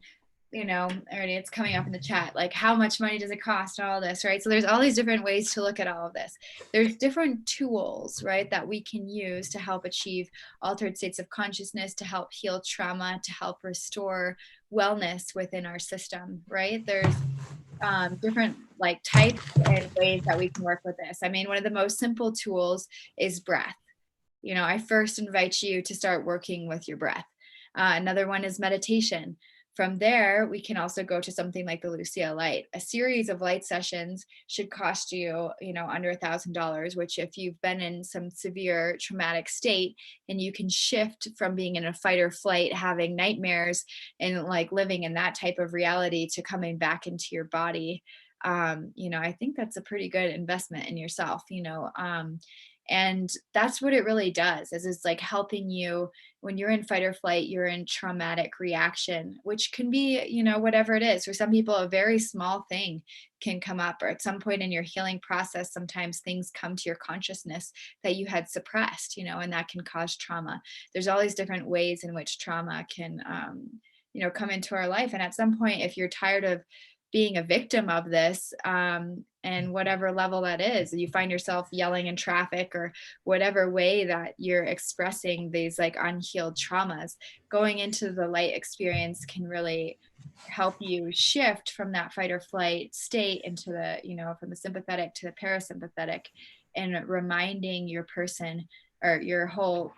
you know, already it's coming up in the chat, like how much money does it cost and all this, right? So there's all these different ways to look at all of this. There's different tools, right, that we can use to help achieve altered states of consciousness, to help heal trauma, to help restore wellness within our system, right? There's different like types and ways that we can work with this. I mean, one of the most simple tools is breath. You know, I first invite you to start working with your breath. Another one is meditation. From there, we can also go to something like the Lucia light. A series of light sessions should cost you, you know, under $1,000, which if you've been in some severe traumatic state and you can shift from being in a fight or flight, having nightmares and like living in that type of reality to coming back into your body, you know, I think that's a pretty good investment in yourself, you know. And that's what it really does, is it's like helping you when you're in fight or flight, you're in traumatic reaction, which can be, you know, whatever it is. For some people, a very small thing can come up, or at some point in your healing process, sometimes things come to your consciousness that you had suppressed, you know, and that can cause trauma. There's all these different ways in which trauma can, you know, come into our life. And at some point, if you're tired of being a victim of this, and whatever level that is, you find yourself yelling in traffic or whatever way that you're expressing these like unhealed traumas, going into the light experience can really help you shift from that fight or flight state into the, you know, from the sympathetic to the parasympathetic, and reminding your person or your whole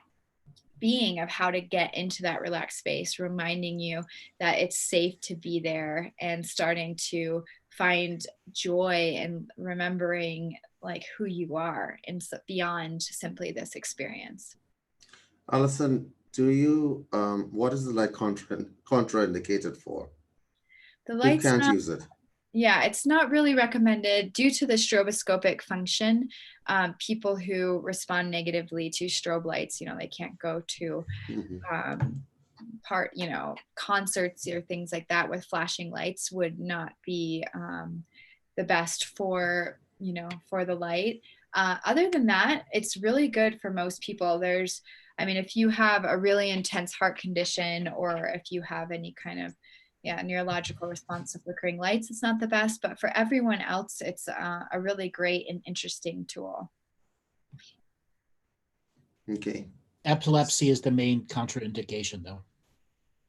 being of how to get into that relaxed space, reminding you that it's safe to be there, and starting to find joy and remembering like who you are and beyond simply this experience. Allison, do you what is the light contraindicated for? The Who light's can't not, use it? yeah, it's not really recommended due to the stroboscopic function. People who respond negatively to strobe lights, you know, they can't go to you know, concerts or things like that with flashing lights would not be the best for, you know, for the light. Other than that, it's really good for most people. There's, I mean, if you have a really intense heart condition, or if you have any kind of neurological response to flickering lights, it's not the best, but for everyone else, it's a really great and interesting tool. Okay. Epilepsy is the main contraindication, though.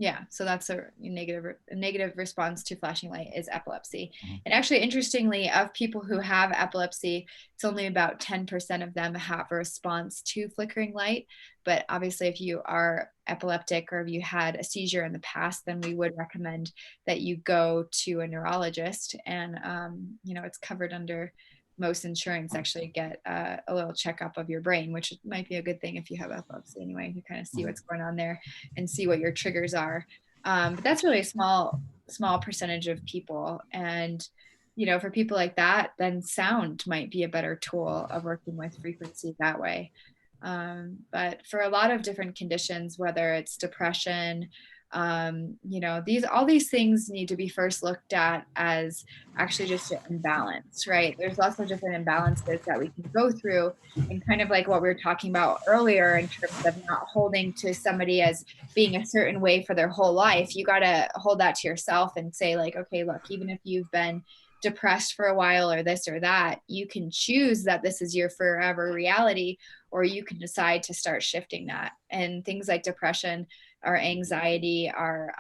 Yeah, so that's a negative response to flashing light is epilepsy. Mm-hmm. And actually, interestingly, of people who have epilepsy, it's only about 10% of them have a response to flickering light. But obviously, if you are epileptic or if you had a seizure in the past, then we would recommend that you go to a neurologist, and you know, it's covered under most insurance. Actually get a little checkup of your brain, which might be a good thing if you have epilepsy anyway. You kind of see what's going on there and see what your triggers are. But that's really a small percentage of people. And, you know, for people like that, then sound might be a better tool of working with frequency that way. But for a lot of different conditions, whether it's depression, you know, all these things need to be first looked at as actually just an imbalance, right? There's lots of different imbalances that we can go through, and kind of like what we were talking about earlier in terms of not holding to somebody as being a certain way for their whole life. You got to hold that to yourself and say like, okay, look, even if you've been depressed for a while or this or that, you can choose that this is your forever reality, or you can decide to start shifting that. And things like depression or anxiety are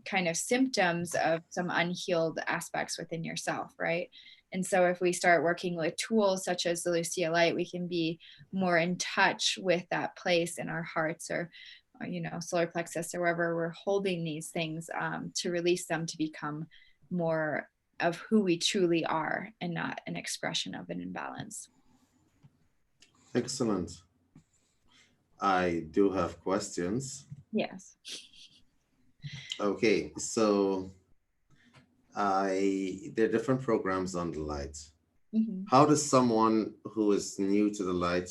kind of symptoms of some unhealed aspects within yourself, right? And so if we start working with tools such as the Lucia light, we can be more in touch with that place in our hearts, or you know, solar plexus, or wherever we're holding these things, to release them, to become more of who we truly are and not an expression of an imbalance. Excellent. I do have questions. Yes. Okay, so there are different programs on the light. Mm-hmm. How does someone who is new to the light,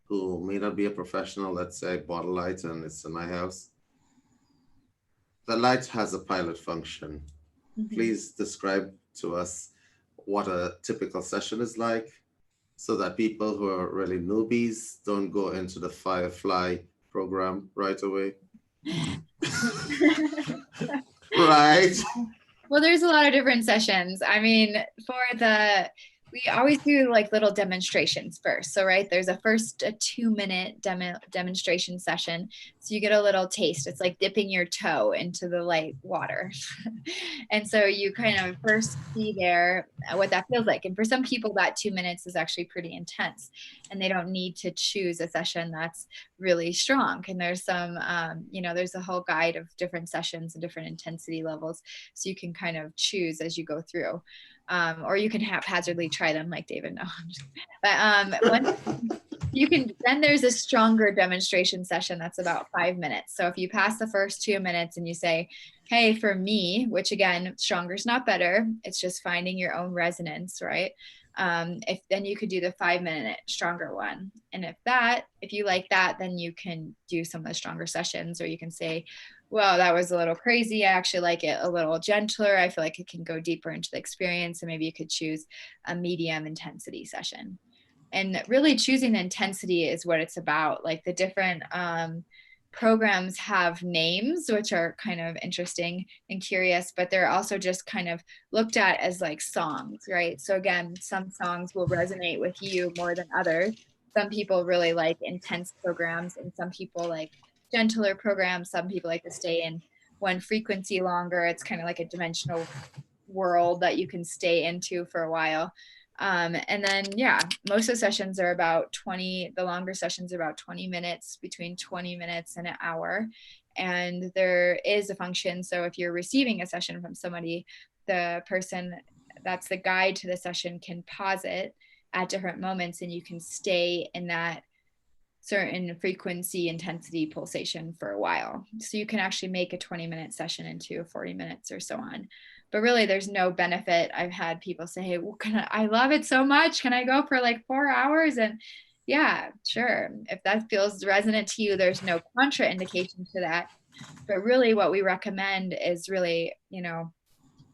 who may not be a professional, let's say I bought a light and it's in my house, the light has a pilot function. Mm-hmm. Please describe to us what a typical session is like, so that people who are really newbies don't go into the Firefly program right away. Right? Well, there's a lot of different sessions. I mean, we always do like little demonstrations first. So, right, there's a 2-minute demonstration session. So you get a little taste. It's like dipping your toe into the light water. And so you kind of first see there what that feels like. And for some people, that 2 minutes is actually pretty intense, and they don't need to choose a session that's really strong. And there's some, there's a whole guide of different sessions and different intensity levels. So you can kind of choose as you go through. Or you can haphazardly try them like David. No, then there's a stronger demonstration session that's about 5 minutes. So if you pass the first 2 minutes and you say, hey, for me, which again, stronger is not better, it's just finding your own resonance, right? Then you could do the 5-minute stronger one. And if you like that, then you can do some of the stronger sessions, or you can say, well, that was a little crazy. I actually like it a little gentler. I feel like it can go deeper into the experience. And maybe you could choose a medium intensity session. And really choosing the intensity is what it's about. Like the different programs have names, which are kind of interesting and curious, but they're also just kind of looked at as like songs, right? So again, some songs will resonate with you more than others. Some people really like intense programs, and some people like gentler programs. Some people like to stay in one frequency longer. It's kind of like a dimensional world that you can stay into for a while. And then, most of the sessions are about the longer sessions are about 20 minutes, between 20 minutes and an hour. And there is a function. So if you're receiving a session from somebody, the person that's the guide to the session can pause it at different moments, and you can stay in that certain frequency, intensity, pulsation for a while. So you can actually make a 20-minute session into 40 minutes or so on. But really, there's no benefit. I've had people say, hey, well, I love it so much. Can I go for like 4 hours? And yeah, sure. If that feels resonant to you, there's no contraindication to that. But really what we recommend is really,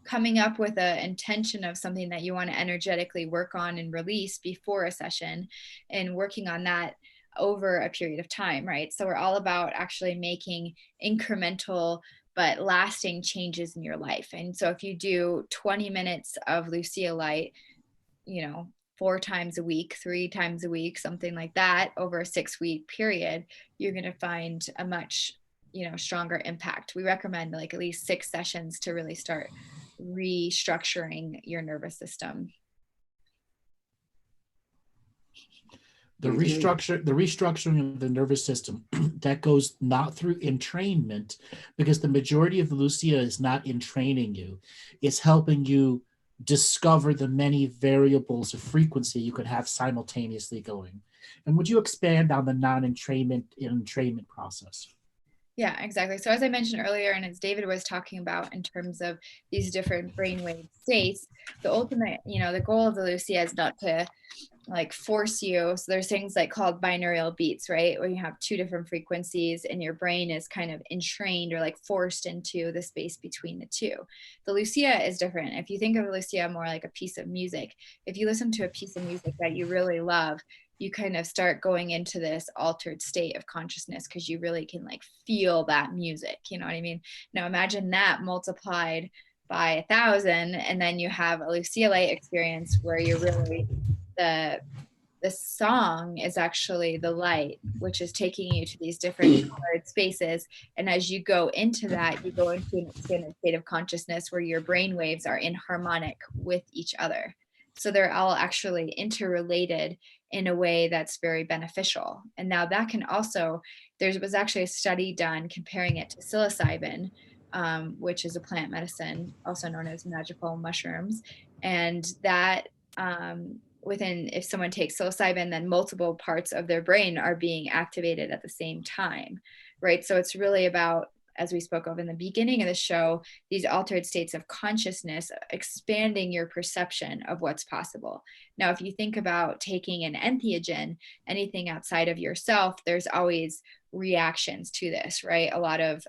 coming up with an intention of something that you want to energetically work on and release before a session, and working on that over a period of time, right? So we're all about actually making incremental but lasting changes in your life. And so if you do 20 minutes of Lucia Light, 4 times a week, 3 times a week, something like that, over a 6-week period, you're going to find a much, stronger impact. We recommend like at least 6 sessions to really start restructuring your nervous system. The restructuring of the nervous system, that goes not through entrainment, because the majority of the Lucia is not entraining you. It's helping you discover the many variables of frequency you could have simultaneously going. And would you expand on the non-entrainment process? Yeah, exactly. So as I mentioned earlier, and as David was talking about in terms of these different brainwave states, the ultimate, the goal of the Lucia is not to like force you. So there's things like called binaural beats, right? Where you have 2 different frequencies and your brain is kind of entrained or like forced into the space between the 2. The Lucia is different. If you think of Lucia more like a piece of music, if you listen to a piece of music that you really love, you kind of start going into this altered state of consciousness because you really can like feel that music. You know what I mean? Now imagine that multiplied by 1,000, and then you have a Lucia Light experience where you're really the song is actually the light, which is taking you to these different colored spaces. And as you go into that, you go into an expanded state of consciousness where your brain waves are in harmonic with each other. So they're all actually interrelated in a way that's very beneficial. And now that can also, there was actually a study done comparing it to psilocybin, which is a plant medicine, also known as magical mushrooms. And that if someone takes psilocybin, then multiple parts of their brain are being activated at the same time, right? So it's really about, as we spoke of in the beginning of the show, these altered states of consciousness, expanding your perception of what's possible. Now, if you think about taking an entheogen, anything outside of yourself, there's always reactions to this, right? A lot of,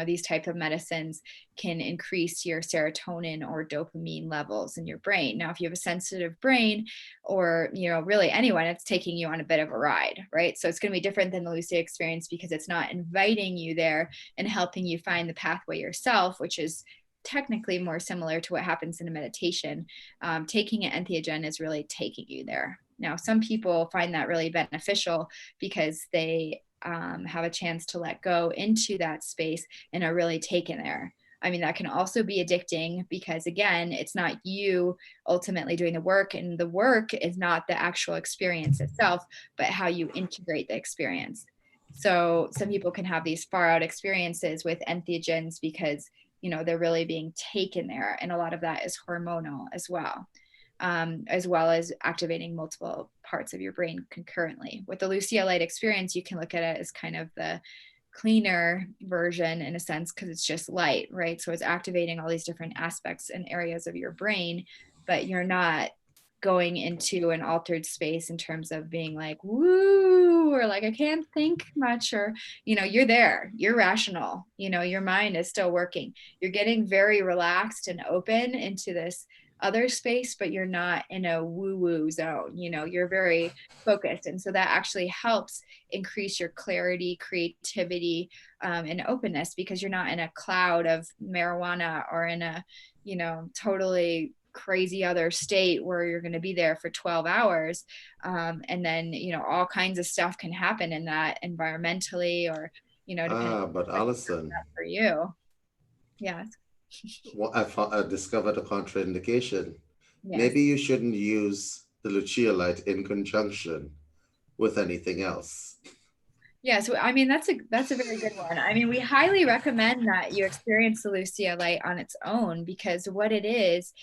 these types of medicines can increase your serotonin or dopamine levels in your brain. Now, if you have a sensitive brain, or, really anyone, it's taking you on a bit of a ride, right? So it's going to be different than the lucid experience because it's not inviting you there and helping you find the pathway yourself, which is technically more similar to what happens in a meditation. Taking an entheogen is really taking you there. Now, some people find that really beneficial because they have a chance to let go into that space and are really taken there. I mean, that can also be addicting because, again, it's not you ultimately doing the work, and the work is not the actual experience itself, but how you integrate the experience. So some people can have these far out experiences with entheogens because, they're really being taken there. And a lot of that is hormonal as well as activating multiple parts of your brain concurrently. With the Lucia Light experience, you can look at it as kind of the cleaner version in a sense, because it's just light, right? So it's activating all these different aspects and areas of your brain, but you're not going into an altered space in terms of being like, woo, or like, I can't think much, or, you're there, you're rational, your mind is still working. You're getting very relaxed and open into this other space, but you're not in a woo-woo zone, you're very focused. And so that actually helps increase your clarity, creativity, and openness, because you're not in a cloud of marijuana or in a, totally crazy other state where you're going to be there for 12 hours. And then, all kinds of stuff can happen in that environmentally, or, depending But Allison, for you. Yes. Well, I discovered a contraindication. Yes. Maybe you shouldn't use the Lucia Light in conjunction with anything else. Yeah, so I mean, that's a very good one. I mean, we highly recommend that you experience the Lucia Light on its own, because what it is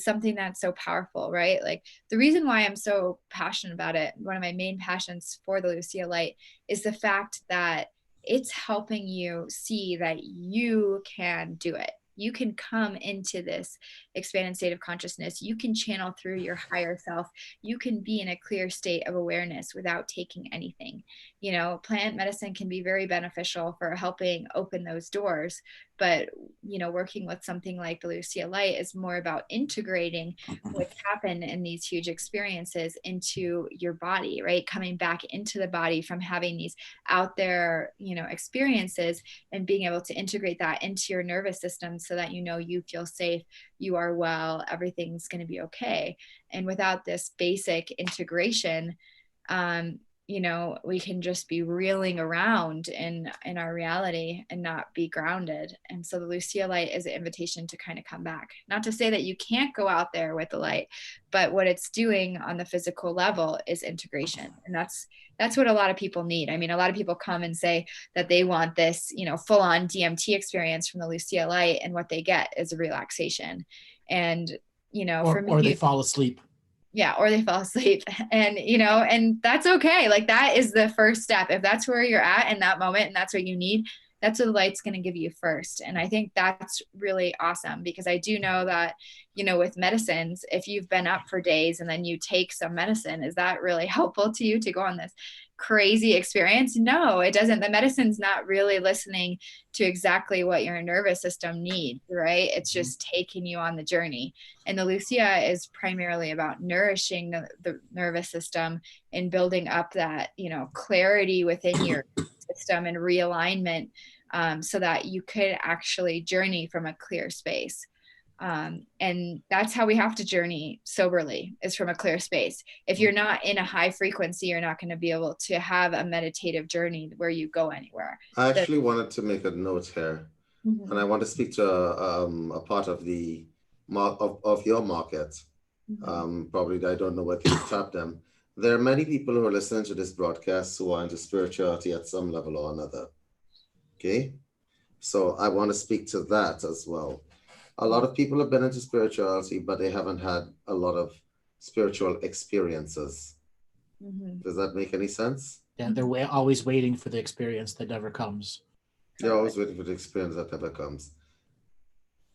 something that's so powerful, right? Like, the reason why I'm so passionate about it, one of my main passions for the Lucia Light, is the fact that it's helping you see that you can do it. You can come into this expanded state of consciousness. You can channel through your higher self. You can be in a clear state of awareness without taking anything. Plant medicine can be very beneficial for helping open those doors. But, working with something like the Lucia Light is more about integrating what's happened in these huge experiences into your body, right? Coming back into the body from having these out there, experiences, and being able to integrate that into your nervous system so that, you feel safe, you are well, everything's going to be okay. And without this basic integration, we can just be reeling around in our reality and not be grounded. And so the Lucia Light is an invitation to kind of come back. Not to say that you can't go out there with the light, but what it's doing on the physical level is integration. And that's what a lot of people need. I mean, a lot of people come and say that they want this, full on DMT experience from the Lucia Light, and what they get is a relaxation. And, for me, or they fall asleep. Yeah, or they fall asleep. And, and that's okay. Like, that is the first step. If that's where you're at in that moment and that's what you need, that's what the light's going to give you first. And I think that's really awesome, because I do know that, with medicines, if you've been up for days and then you take some medicine, is that really helpful to you to go on this crazy experience? No, it doesn't. The medicine's not really listening to exactly what your nervous system needs, right? It's just taking you on the journey. And the Lucia is primarily about nourishing the nervous system and building up that, clarity within your system and realignment, so that you could actually journey from a clear space. And that's how we have to journey soberly, is from a clear space. If you're not in a high frequency, you're not going to be able to have a meditative journey where you go anywhere. I actually wanted to make a note here, and I want to speak to a part of the of your market. Probably, I don't know where to tap them. There are many people who are listening to this broadcast who are into spirituality at some level or another. Okay. So I want to speak to that as well. A lot of people have been into spirituality, but they haven't had a lot of spiritual experiences. Mhm. Does that make any sense? Yeah, they're always waiting for the experience that never comes. You're always waiting for the experience that never comes.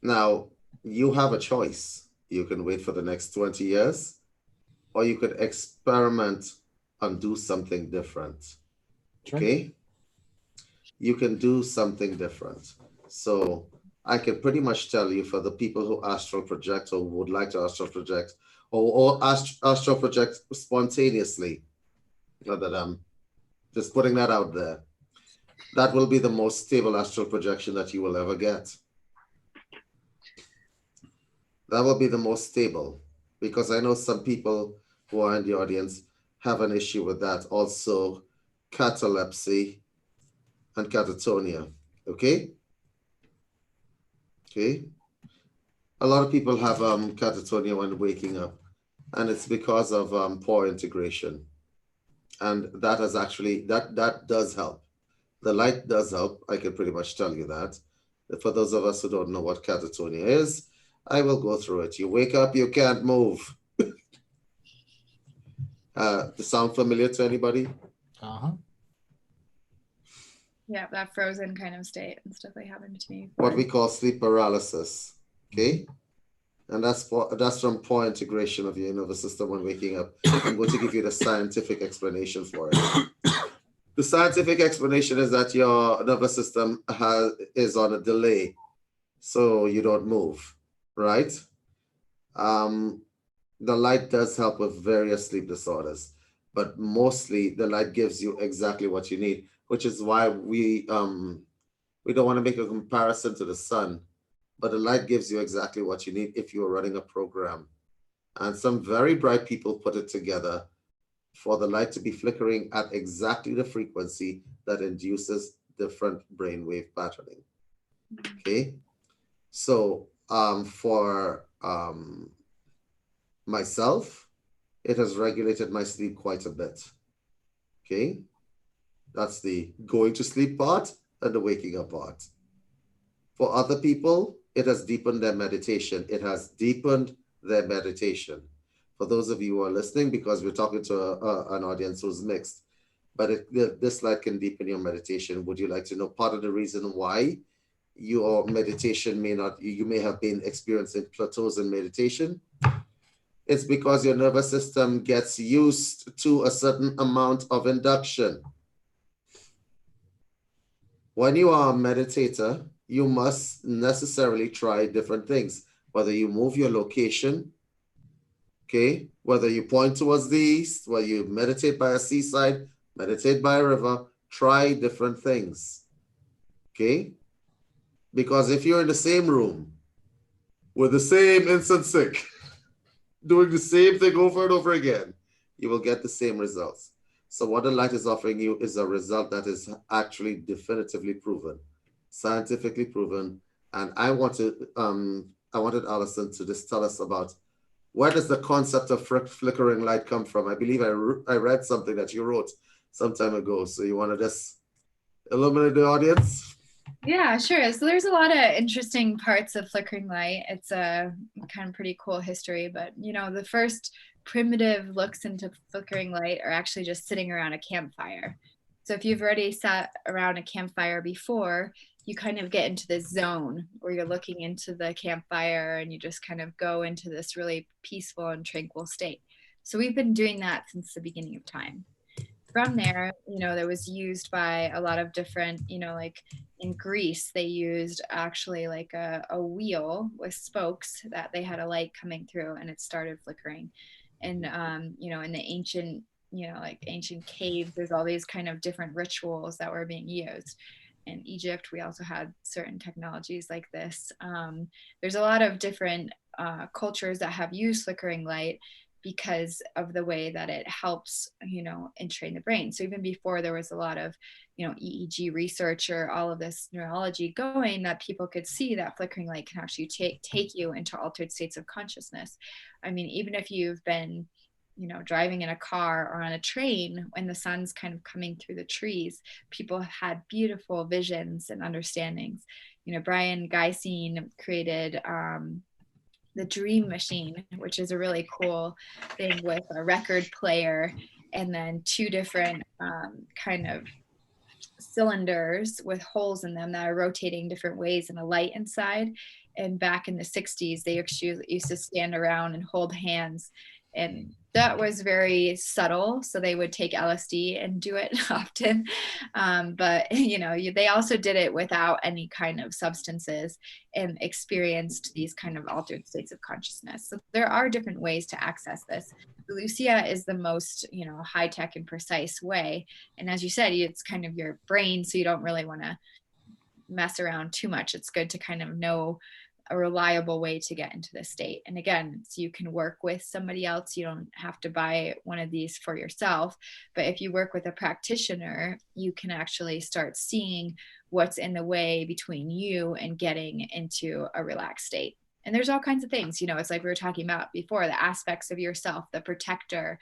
Now, you have a choice. You can wait for the next 20 years, or you could experiment and do something different. Sure. Okay? You can do something different. So I can pretty much tell you, for the people who astral project or would like to astral project, or astral project spontaneously, not that I'm just putting that out there, that will be the most stable astral projection that you will ever get. That will be the most stable, because I know some people who are in the audience have an issue with that. Also, catalepsy and catatonia. Okay? Okay? A lot of people have catatonia when waking up, and it's because of poor integration. And that has actually, that does help. The light does help. I can pretty much tell you that. For those of us who don't know what catatonia is, I will go through it. You wake up, you can't move. Does it sound familiar to anybody? Uh-huh. Yeah, that frozen kind of state and stuff like happened to me. What we call sleep paralysis. Okay? And that's from poor integration of your nervous system when waking up. I'm going to give you the scientific explanation for it. The scientific explanation is that your nervous system is on a delay, so you don't move, right? The light does help with various sleep disorders, but mostly the light gives you exactly what you need, which is why we don't want to make a comparison to the sun, but the light gives you exactly what you need if you're running a program. And some very bright people put it together for the light to be flickering at exactly the frequency that induces different brainwave patterning. Okay, so for myself, it has regulated my sleep quite a bit. Okay, that's the going to sleep part and the waking up part. For other people, it has deepened their meditation. It has deepened their meditation. For those of you who are listening, because we're talking to an audience who's mixed, but this light can deepen your meditation. Would you like to know part of the reason why your meditation you may have been experiencing plateaus in meditation? It's because your nervous system gets used to a certain amount of induction. When you are a meditator, you must necessarily try different things, whether you move your location, okay, whether you point towards the east, whether you meditate by a seaside, meditate by a river, try different things, okay? Because if you're in the same room with the same incense stick, doing the same thing over and over again, you will get the same results. So what the light is offering you is a result that is actually definitively proven, scientifically proven. And I wanted Allison to just tell us about, where does the concept of flickering light come from? I believe I read something that you wrote some time ago. So you want to just illuminate the audience? Yeah, sure. So there's a lot of interesting parts of flickering light. It's a kind of pretty cool history, but the first primitive looks into flickering light are actually just sitting around a campfire. So if you've already sat around a campfire before, you kind of get into this zone where you're looking into the campfire and you just kind of go into this really peaceful and tranquil state. So we've been doing that since the beginning of time. From there, that was used by a lot of different, like in Greece, they used actually like a wheel with spokes that they had a light coming through and it started flickering. And, in the ancient, like ancient caves, there's all these kind of different rituals that were being used. In Egypt, we also had certain technologies like this. There's a lot of different cultures that have used flickering light because of the way that it helps, entrain the brain. So even before there was a lot of, EEG research or all of this neurology going, that people could see that flickering light can actually take you into altered states of consciousness. I mean, even if you've been, driving in a car or on a train when the sun's kind of coming through the trees, people have had beautiful visions and understandings. Brian Geising created the Dream Machine, which is a really cool thing with a record player and then two different kind of cylinders with holes in them that are rotating different ways and a light inside. And back in the 60s, they used to stand around and hold hands. And that was very subtle. So they would take LSD and do it often. But, they also did it without any kind of substances and experienced these kind of altered states of consciousness. So there are different ways to access this. The Lucia is the most, high tech and precise way. And as you said, it's kind of your brain. So you don't really want to mess around too much. It's good to kind of know a reliable way to get into this state. And again, so you can work with somebody else. You don't have to buy one of these for yourself. But if you work with a practitioner, you can actually start seeing what's in the way between you and getting into a relaxed state. And there's all kinds of things, it's like we were talking about before, the aspects of yourself, the protector,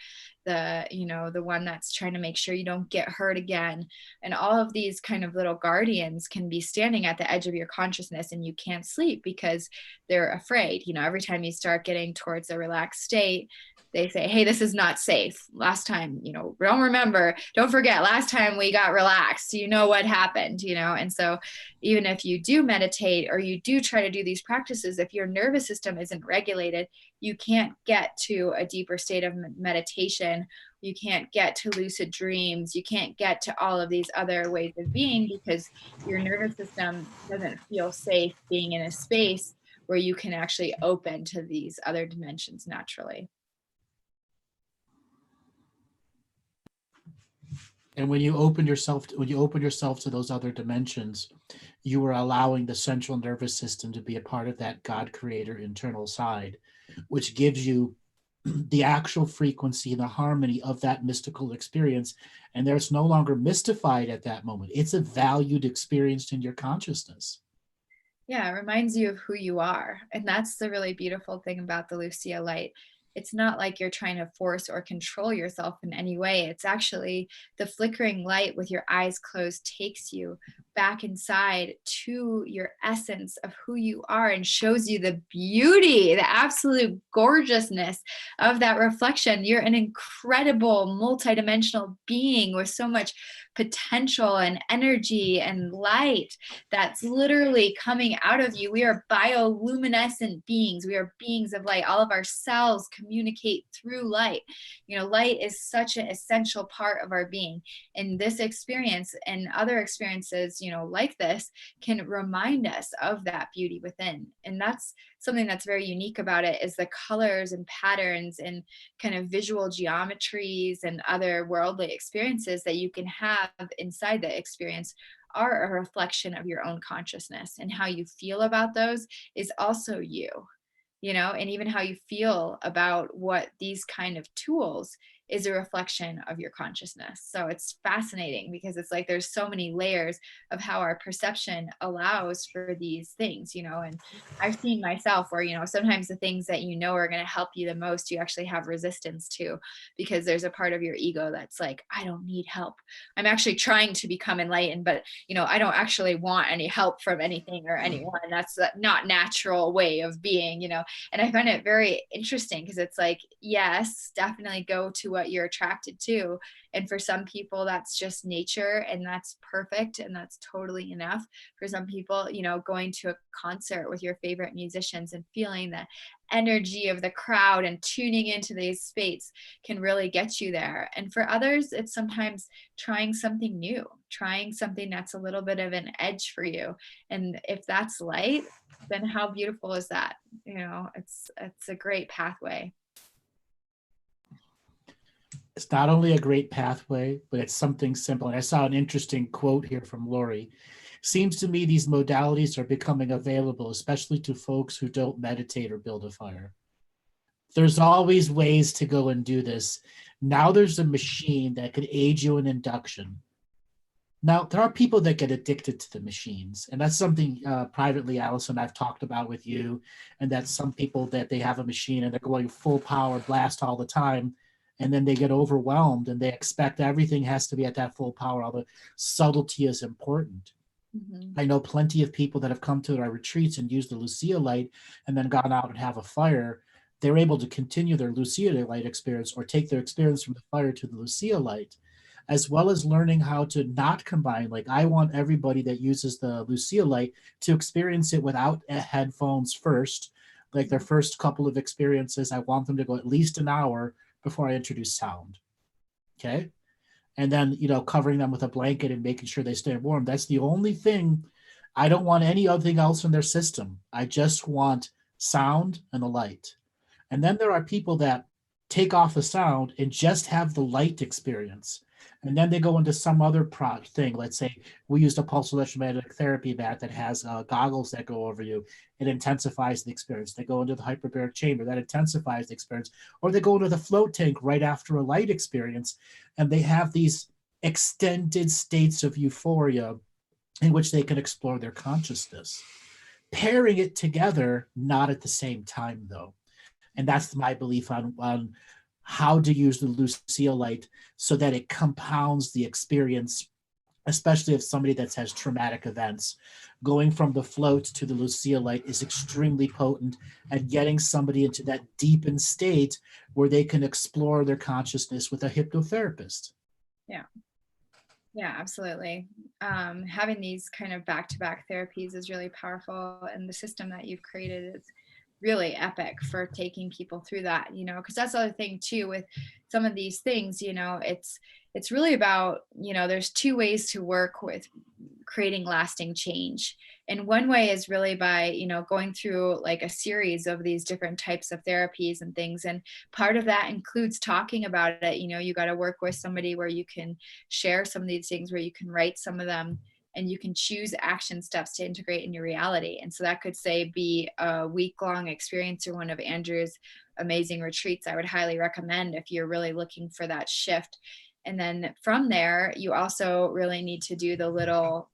the one that's trying to make sure you don't get hurt again. And all of these kind of little guardians can be standing at the edge of your consciousness and you can't sleep because they're afraid. Every time you start getting towards a relaxed state, they say, hey, this is not safe. Last time, don't forget, last time we got relaxed, what happened, and so even if you do meditate or you do try to do these practices, if your nervous system isn't regulated, you can't get to a deeper state of meditation. You can't get to lucid dreams. You can't get to all of these other ways of being because your nervous system doesn't feel safe being in a space where you can actually open to these other dimensions naturally. And when you open yourself to those other dimensions, you are allowing the central nervous system to be a part of that God creator internal side, which gives you the actual frequency and the harmony of that mystical experience. And there's no longer mystified at that moment. It's a valued experience in your consciousness. Yeah, it reminds you of who you are. And that's the really beautiful thing about the Lucia light. It's not like you're trying to force or control yourself in any way. It's actually the flickering light with your eyes closed takes you back inside to your essence of who you are and shows you the beauty, the absolute gorgeousness of that reflection. You're an incredible multidimensional being with so much potential and energy and light that's literally coming out of you. We are bioluminescent beings. We are beings of light. All of our cells communicate through light. Light is such an essential part of our being. And this experience and other experiences, like this can remind us of that beauty within. And that's something that's very unique about it, is the colors and patterns and kind of visual geometries and other worldly experiences that you can have inside the experience are a reflection of your own consciousness, and how you feel about those is also you, and even how you feel about what these kind of tools is a reflection of your consciousness. So it's fascinating because it's like there's so many layers of how our perception allows for these things, and I've seen myself where, sometimes the things that are going to help you the most, you actually have resistance to, because there's a part of your ego that's like, I don't need help. I'm actually trying to become enlightened, but I don't actually want any help from anything or anyone. That's not natural way of being, and I find it very interesting because it's like, yes, definitely go to what you're attracted to. And for some people, that's just nature, and that's perfect. And that's totally enough. For some people, going to a concert with your favorite musicians and feeling the energy of the crowd and tuning into these spaces can really get you there. And for others, it's sometimes trying something new, trying something that's a little bit of an edge for you. And if that's light, then how beautiful is that? It's a great pathway. It's not only a great pathway, but it's something simple. And I saw an interesting quote here from Lori. Seems to me these modalities are becoming available, especially to folks who don't meditate or build a fire. There's always ways to go and do this. Now there's a machine that could aid you in induction. Now, there are people that get addicted to the machines, and that's something privately, Allison, I've talked about with you, and that's some people that they have a machine and they're going full power blast all the time, and then they get overwhelmed and they expect everything has to be at that full power, although subtlety is important. I know plenty of people that have come to our retreats and used the Lucia light and then gone out and have a fire. They're able to continue their Lucia light experience or take their experience from the fire to the Lucia light, as well as learning how to not combine. Like, I want everybody that uses the Lucia light to experience it without headphones first. Like their first couple of experiences, I want them to go at least an hour before I introduce sound. Okay. And then, covering them with a blanket and making sure they stay warm. That's the only thing. I don't want any other thing else in their system. I just want sound and the light. And then there are people that take off the sound and just have the light experience. And then they go into some other thing. Let's say we used a pulse electromagnetic therapy mat that has goggles that go over you. It intensifies the experience. They go into the hyperbaric chamber that intensifies the experience. Or they go into the float tank right after a light experience, and they have these extended states of euphoria in which they can explore their consciousness. Pairing it together, not at the same time, though. And that's my belief on how to use the Lucia light so that it compounds the experience, especially if somebody that has traumatic events. Going from the float to the Lucia light is extremely potent at getting somebody into that deepened state where they can explore their consciousness with a hypnotherapist. Yeah. Yeah, absolutely. Having these kind of back-to-back therapies is really powerful, and the system that you've created is really epic for taking people through that, because that's the other thing too with some of these things. It's really about, there's two ways to work with creating lasting change. And one way is really by, going through like a series of these different types of therapies and things. And part of that includes talking about it. You got to work with somebody where you can share some of these things, where you can write some of them, and you can choose action steps to integrate in your reality. And so that could say be a week-long experience or one of Andrew's amazing retreats. I would highly recommend if you're really looking for that shift. And then from there, you also really need to do the little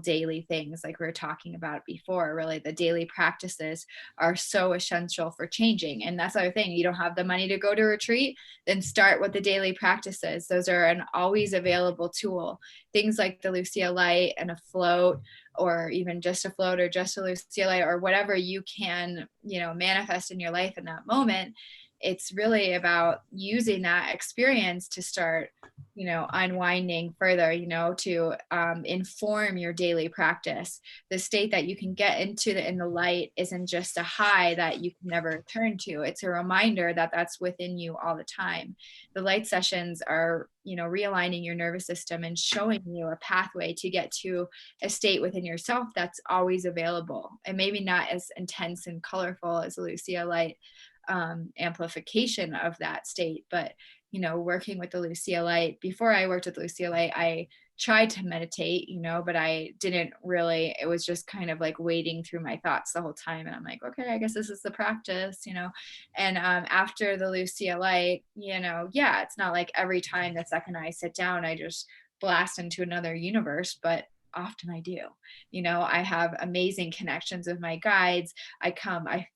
daily things like we were talking about before. Really, the daily practices are so essential for changing. And that's the other thing. You don't have the money to go to retreat, then start with the daily practices. Those are an always available tool. Things like the Lucia light and a float, or even just a float or just a Lucia light, or whatever you can, manifest in your life in that moment. It's really about using that experience to start, unwinding further, to inform your daily practice. The state that you can get into in the light isn't just a high that you can never return to. It's a reminder that that's within you all the time. The light sessions are, realigning your nervous system and showing you a pathway to get to a state within yourself that's always available, and maybe not as intense and colorful as a Lucia light amplification of that state. But working with the Lucia light, before I worked with Lucia light, I tried to meditate, but I didn't really. It was just kind of like wading through my thoughts the whole time, and I'm like, okay, I guess this is the practice, and after the Lucia light, yeah, it's not like every time the second I sit down I just blast into another universe, but often I do. I have amazing connections with my guides. I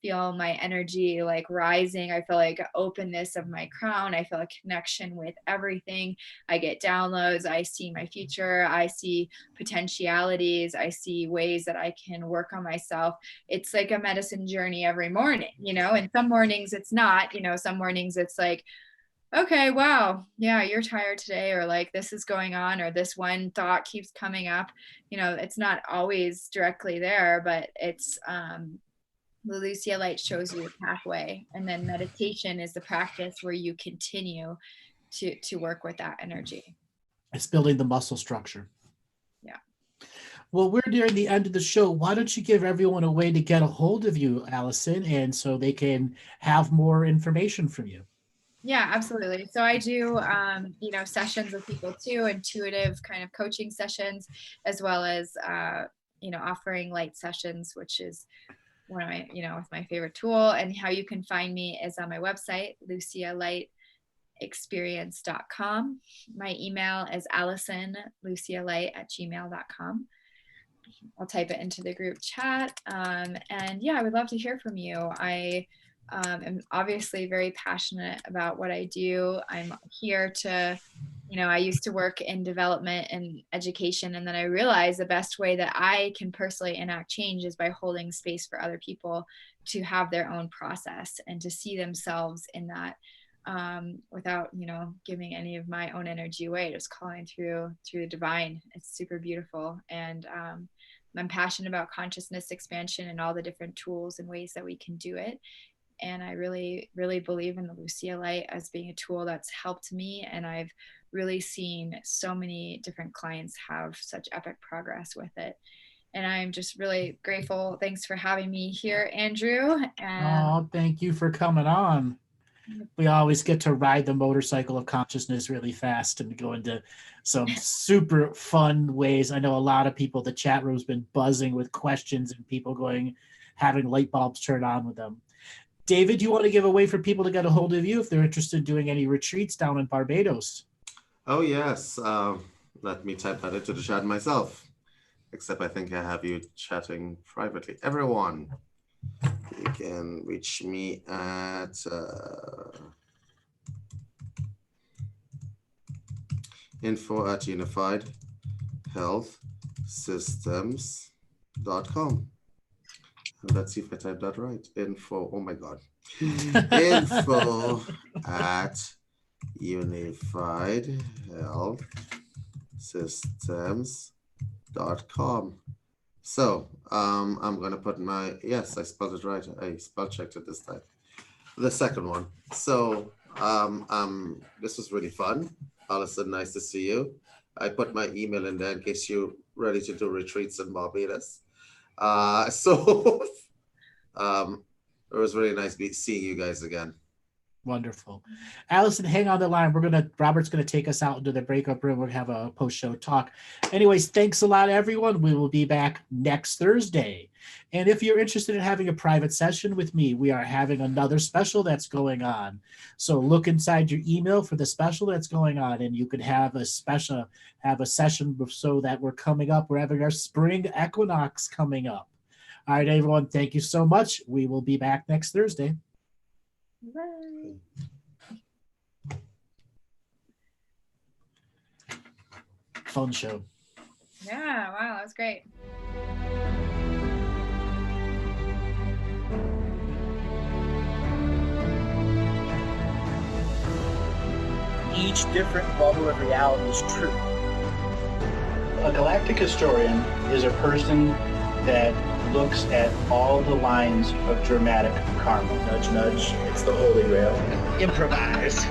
feel my energy like rising. I feel like openness of my crown. I feel a connection with everything. I get downloads. I see my future. I see potentialities. I see ways that I can work on myself. It's like a medicine journey every morning, and some mornings it's not, some mornings it's like, okay, wow, yeah, you're tired today, or like this is going on, or this one thought keeps coming up. It's not always directly there, but it's the Lucia light shows you a pathway. And then meditation is the practice where you continue to work with that energy. It's building the muscle structure. Yeah. Well, we're nearing the end of the show. Why don't you give everyone a way to get a hold of you, Allison, and so they can have more information from you? Yeah, absolutely. So I do, sessions with people too, intuitive kind of coaching sessions, as well as, offering light sessions, which is one of my, with my favorite tool. And how you can find me is on my website, lucialightexperience.com. My email is allisonlucialight@gmail.com. I'll type it into the group chat. And yeah, I would love to hear from you. I am obviously very passionate about what I do. I'm here to, I used to work in development and education, and then I realized the best way that I can personally enact change is by holding space for other people to have their own process and to see themselves in that, without, giving any of my own energy away, just calling through the divine. It's super beautiful. And I'm passionate about consciousness expansion and all the different tools and ways that we can do it. And I really, really believe in the Lucia light as being a tool that's helped me. And I've really seen so many different clients have such epic progress with it. And I'm just really grateful. Thanks for having me here, Andrew. Oh, thank you for coming on. We always get to ride the motorcycle of consciousness really fast and go into some super fun ways. I know a lot of people, the chat room's been buzzing with questions and people having light bulbs turn on with them. David, you want to give a way for people to get a hold of you if they're interested in doing any retreats down in Barbados? Oh, yes. Let me type that into the chat myself. Except I think I have you chatting privately. Everyone, you can reach me at info@unifiedhealthsystems.com. And let's see if I type that right. Oh my God. info@unifiedhealthsystems.com. So I'm going to put yes, I spelled it right. I spell checked it this time. The second one. So this was really fun. Allison, nice to see you. I put my email in there in case you're ready to do retreats in Barbados. It was really nice seeing you guys again. Wonderful. Allison, hang on the line. Robert's going to take us out into the breakup room. We'll have a post-show talk. Anyways, thanks a lot, everyone. We will be back next Thursday. And if you're interested in having a private session with me, we are having another special that's going on. So look inside your email for the special that's going on, and you could have a session so that we're coming up. We're having our spring equinox coming up. All right, everyone, thank you so much. We will be back next Thursday. Bye. Fun show. Yeah, wow, that was great. Each different bubble of reality is true. A galactic historian is a person that looks at all the lines of dramatic karma. Nudge, nudge, it's the Holy Grail. Improvise.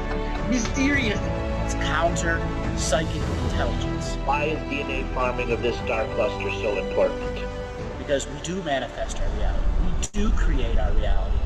Mysterious. It's counter psychic intelligence. Why is DNA farming of this star cluster so important? Because we do manifest our reality. We do create our reality.